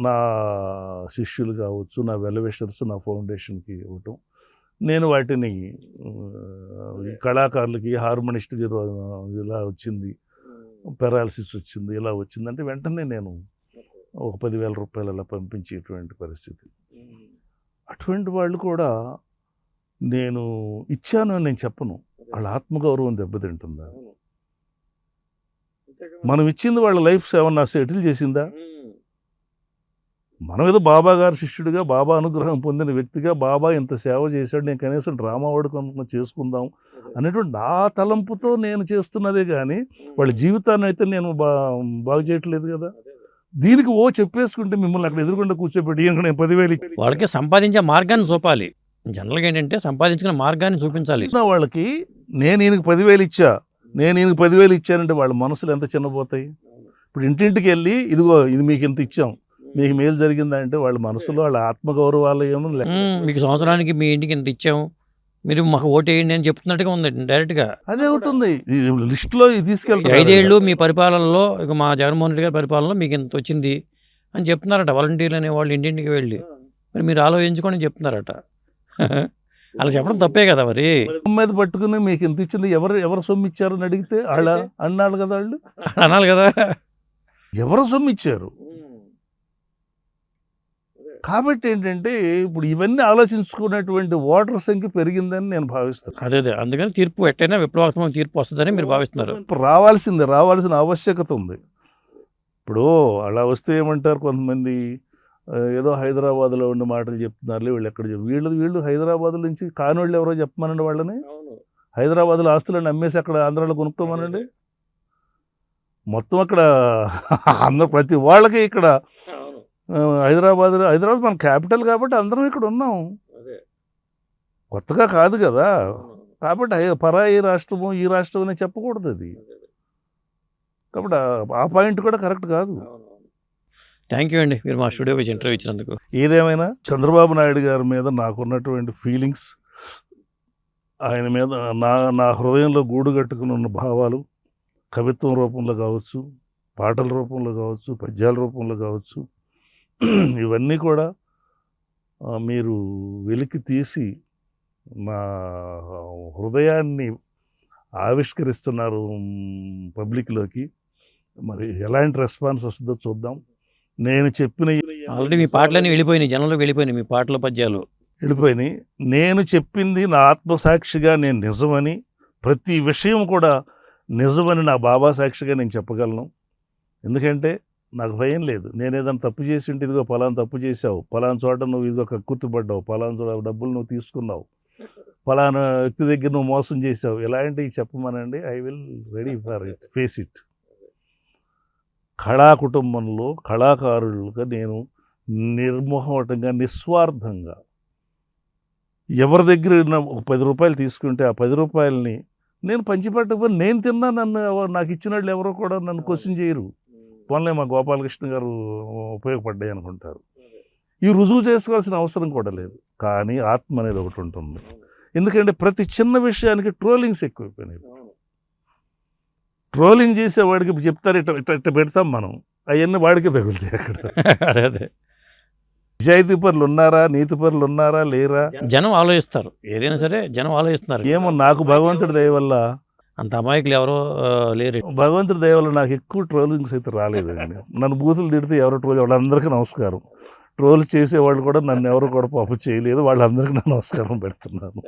నా శిష్యులు కావచ్చు, నా వెల్విషర్స్ నా ఫౌండేషన్కి ఇవ్వటం, నేను వాటిని కళాకారులకి హార్మోనిస్ట్కి ఇలా వచ్చింది, పెరాలసిస్ వచ్చింది, ఇలా వచ్చిందంటే వెంటనే నేను ఒక 10,000 రూపాయలు అలా పంపించేటువంటి పరిస్థితి. అటువంటి వాళ్ళు కూడా నేను ఇచ్చాను అని నేను చెప్పను. వాళ్ళ ఆత్మగౌరవం దెబ్బతింటుందా? మనం ఇచ్చింది వాళ్ళ లైఫ్ ఏమన్నా సెటిల్ చేసిందా? మనం ఏదో బాబా గారి శిష్యుడిగా, బాబా అనుగ్రహం పొందిన వ్యక్తిగా, బాబా ఇంత సేవ చేశాడు, నేను కనీసం డ్రామా వాడుకొని చేసుకుందాం అనేటువంటి నా తలంపుతో నేను చేస్తున్నదే కానీ వాళ్ళ జీవితాన్ని అయితే నేను బాగు చేయట్లేదు కదా. దీనికి చెప్పేసుకుంటే మిమ్మల్ని అక్కడ ఎదురుకుండా కూర్చోబెట్టి నేను 10,000 వాళ్ళకి సంపాదించే మార్గాన్ని చూపాలి. జనరల్గా ఏంటంటే సంపాదించుకునే మార్గాన్ని చూపించాలి. వాళ్ళకి నేను ఈయనకి 10,000 ఇచ్చా, నేను ఈయనకి 10,000 ఇచ్చానంటే వాళ్ళ మనసులు ఎంత చిన్నపోతాయి. ఇప్పుడు ఇంటింటికి వెళ్ళి ఇదిగో ఇది మీకు ఇంత ఇచ్చాం, మీకు మేలు జరిగిందంటే వాళ్ళ మనసులో వాళ్ళ ఆత్మగౌరవాలు ఏమో మీకు సంవత్సరానికి మీ ఇంటికి ఇంత ఇచ్చాం, మీరు మాకు ఓటు వేయండి అని చెప్తున్నట్టుగా ఉంది డైరెక్ట్గా. అదే అవుతుంది. లిస్టులో తీసుకెళ్తారు. 5 ఏళ్ళు మీ పరిపాలనలో, ఇక మా జగన్మోహన్ రెడ్డి గారి పరిపాలనలో మీకు ఇంత వచ్చింది అని చెప్తున్నారట వాలంటీర్లు అనే వాళ్ళు ఇంటింటికి వెళ్ళి. మరి మీరు ఆలోచించుకొని చెప్తున్నారట. అలా చెప్పడం తప్పే కదా. మరి మీద పట్టుకుని మీకు ఇంత ఇచ్చింది ఎవరు సొమ్ము ఇచ్చారు అని అడిగితే వాళ్ళ అన్నారు కదా, వాళ్ళు అనాలి కదా, ఎవరు సొమ్ము ఇచ్చారు. కాబట్టి ఏంటంటే ఇప్పుడు ఇవన్నీ ఆలోచించుకునేటువంటి ఓటర్ సంఖ్య పెరిగిందని నేను భావిస్తాను. అదే అందుకని తీర్పు ఎట్టయినా విప్లవాత్మక తీర్పు వస్తుందని మీరు భావిస్తున్నారు. రావాల్సిన ఆవశ్యకత ఉంది. ఇప్పుడు అలా వస్తే ఏమంటారు కొంతమంది, ఏదో హైదరాబాద్లో ఉండే మాటలు చెప్తున్నారు, వీళ్ళు ఎక్కడ వీళ్ళు హైదరాబాద్ నుంచి కానివాళ్ళు ఎవరో చెప్పమనండి. వాళ్ళని హైదరాబాద్లో ఆస్తులను అమ్మేసి అక్కడ ఆంధ్రాలో కొనుక్కోమనండి. మొత్తం అక్కడ అందరూ ప్రతి వాళ్ళకి ఇక్కడ హైదరాబాద్ మన క్యాపిటల్ కాబట్టి అందరం ఇక్కడ ఉన్నాం, కొత్తగా కాదు కదా. కాబట్టి పరాయి రాష్ట్రము ఈ రాష్ట్రం అని చెప్పకూడదు అది. కాబట్టి ఆ పాయింట్ కూడా కరెక్ట్ కాదు. థ్యాంక్ యూ అండి, మీరు మా స్టూడియో వచ్చి ఇంటర్వ్యూ ఇచ్చినందుకు. ఏదేమైనా చంద్రబాబు నాయుడు గారి మీద నాకున్నటువంటి ఫీలింగ్స్, ఆయన మీద నా హృదయంలో గూడు కట్టుకుని ఉన్న భావాలు కవిత్వం రూపంలో కావచ్చు, పాటల రూపంలో కావచ్చు, పద్యాల రూపంలో కావచ్చు, ఇవన్నీ కూడా మీరు వెలికి తీసి నా హృదయాన్ని ఆవిష్కరిస్తున్నారు పబ్లిక్లోకి. మరి ఎలాంటి రెస్పాన్స్ వస్తుందో చూద్దాం. నేను చెప్పిన ఆల్రెడీ మీ పాటలన్నీ వెళ్ళిపోయినాయి, జనంలోకి వెళ్ళిపోయినాయి, మీ పాటల పద్యాలు వెళ్ళిపోయినాయి. నేను చెప్పింది నా ఆత్మసాక్షిగా నేను నిజమని, ప్రతి విషయం కూడా నిజమని నా బాబా సాక్షిగా నేను చెప్పగలను. ఎందుకంటే నాకు భయం లేదు. నేను ఏదైనా తప్పు చేసి ఉంటే, ఇదిగో పలానా తప్పు చేసావు, పలానా చోట నువ్వు ఇదిగో కక్కుర్తిపడ్డావు, పలానా చోట డబ్బులు నువ్వు తీసుకున్నావు, పలానా వ్యక్తి దగ్గర నువ్వు మోసం చేసావు, ఇలాంటివి చెప్పమనండి. I will ready for it, face it. కళా కుటుంబంలో కళాకారులుగా నేను నిర్మోహటంగా, నిస్వార్థంగా ఎవరి దగ్గర 10 రూపాయలు తీసుకుంటే ఆ 10 రూపాయలని నేను పంచిపెట్టకపోతే నేను తిన్నా, నాకు ఇచ్చిన వాళ్ళు ఎవరో కూడా నన్ను క్వశ్చన్ చేయరు. పోన్లే మా గోపాలకృష్ణ గారు ఉపయోగపడ్డాయి అనుకుంటారు. ఈ రుజువు చేసుకోవాల్సిన అవసరం కూడా లేదు. కానీ ఆత్మ అనేది ఒకటి ఉంటుంది. ఎందుకంటే ప్రతి చిన్న విషయానికి ట్రోలింగ్స్ ఎక్కువైపోయినాయి. ట్రోలింగ్ చేసేవాడికి చెప్తారు ఇట్ట పెడతాం మనం, అవన్నీ వాడికి తగులుతాయి. అక్కడ అదే నిజాయితీ పరులు ఉన్నారా, నీతి పరులు ఉన్నారా, లేరా, జనం ఆలోచిస్తారు. ఏదైనా సరే జనం ఆలోచిస్తున్నారు. ఏమో నాకు భగవంతుడి దయ వల్ల అంత అమాయకులు ఎవరో లేరు. భగవంతుడి దయ వల్ల నాకు ఎక్కువ ట్రోలింగ్స్ అయితే రాలేదండి. నన్ను బూతులు తిడితే ఎవరో ట్రోల్, వాళ్ళందరికీ నమస్కారం. ట్రోల్ చేసేవాళ్ళు కూడా నన్ను ఎవరు కూడా పాపం చేయలేదు, వాళ్ళందరికీ నేను నమస్కారం పెడుతున్నాను.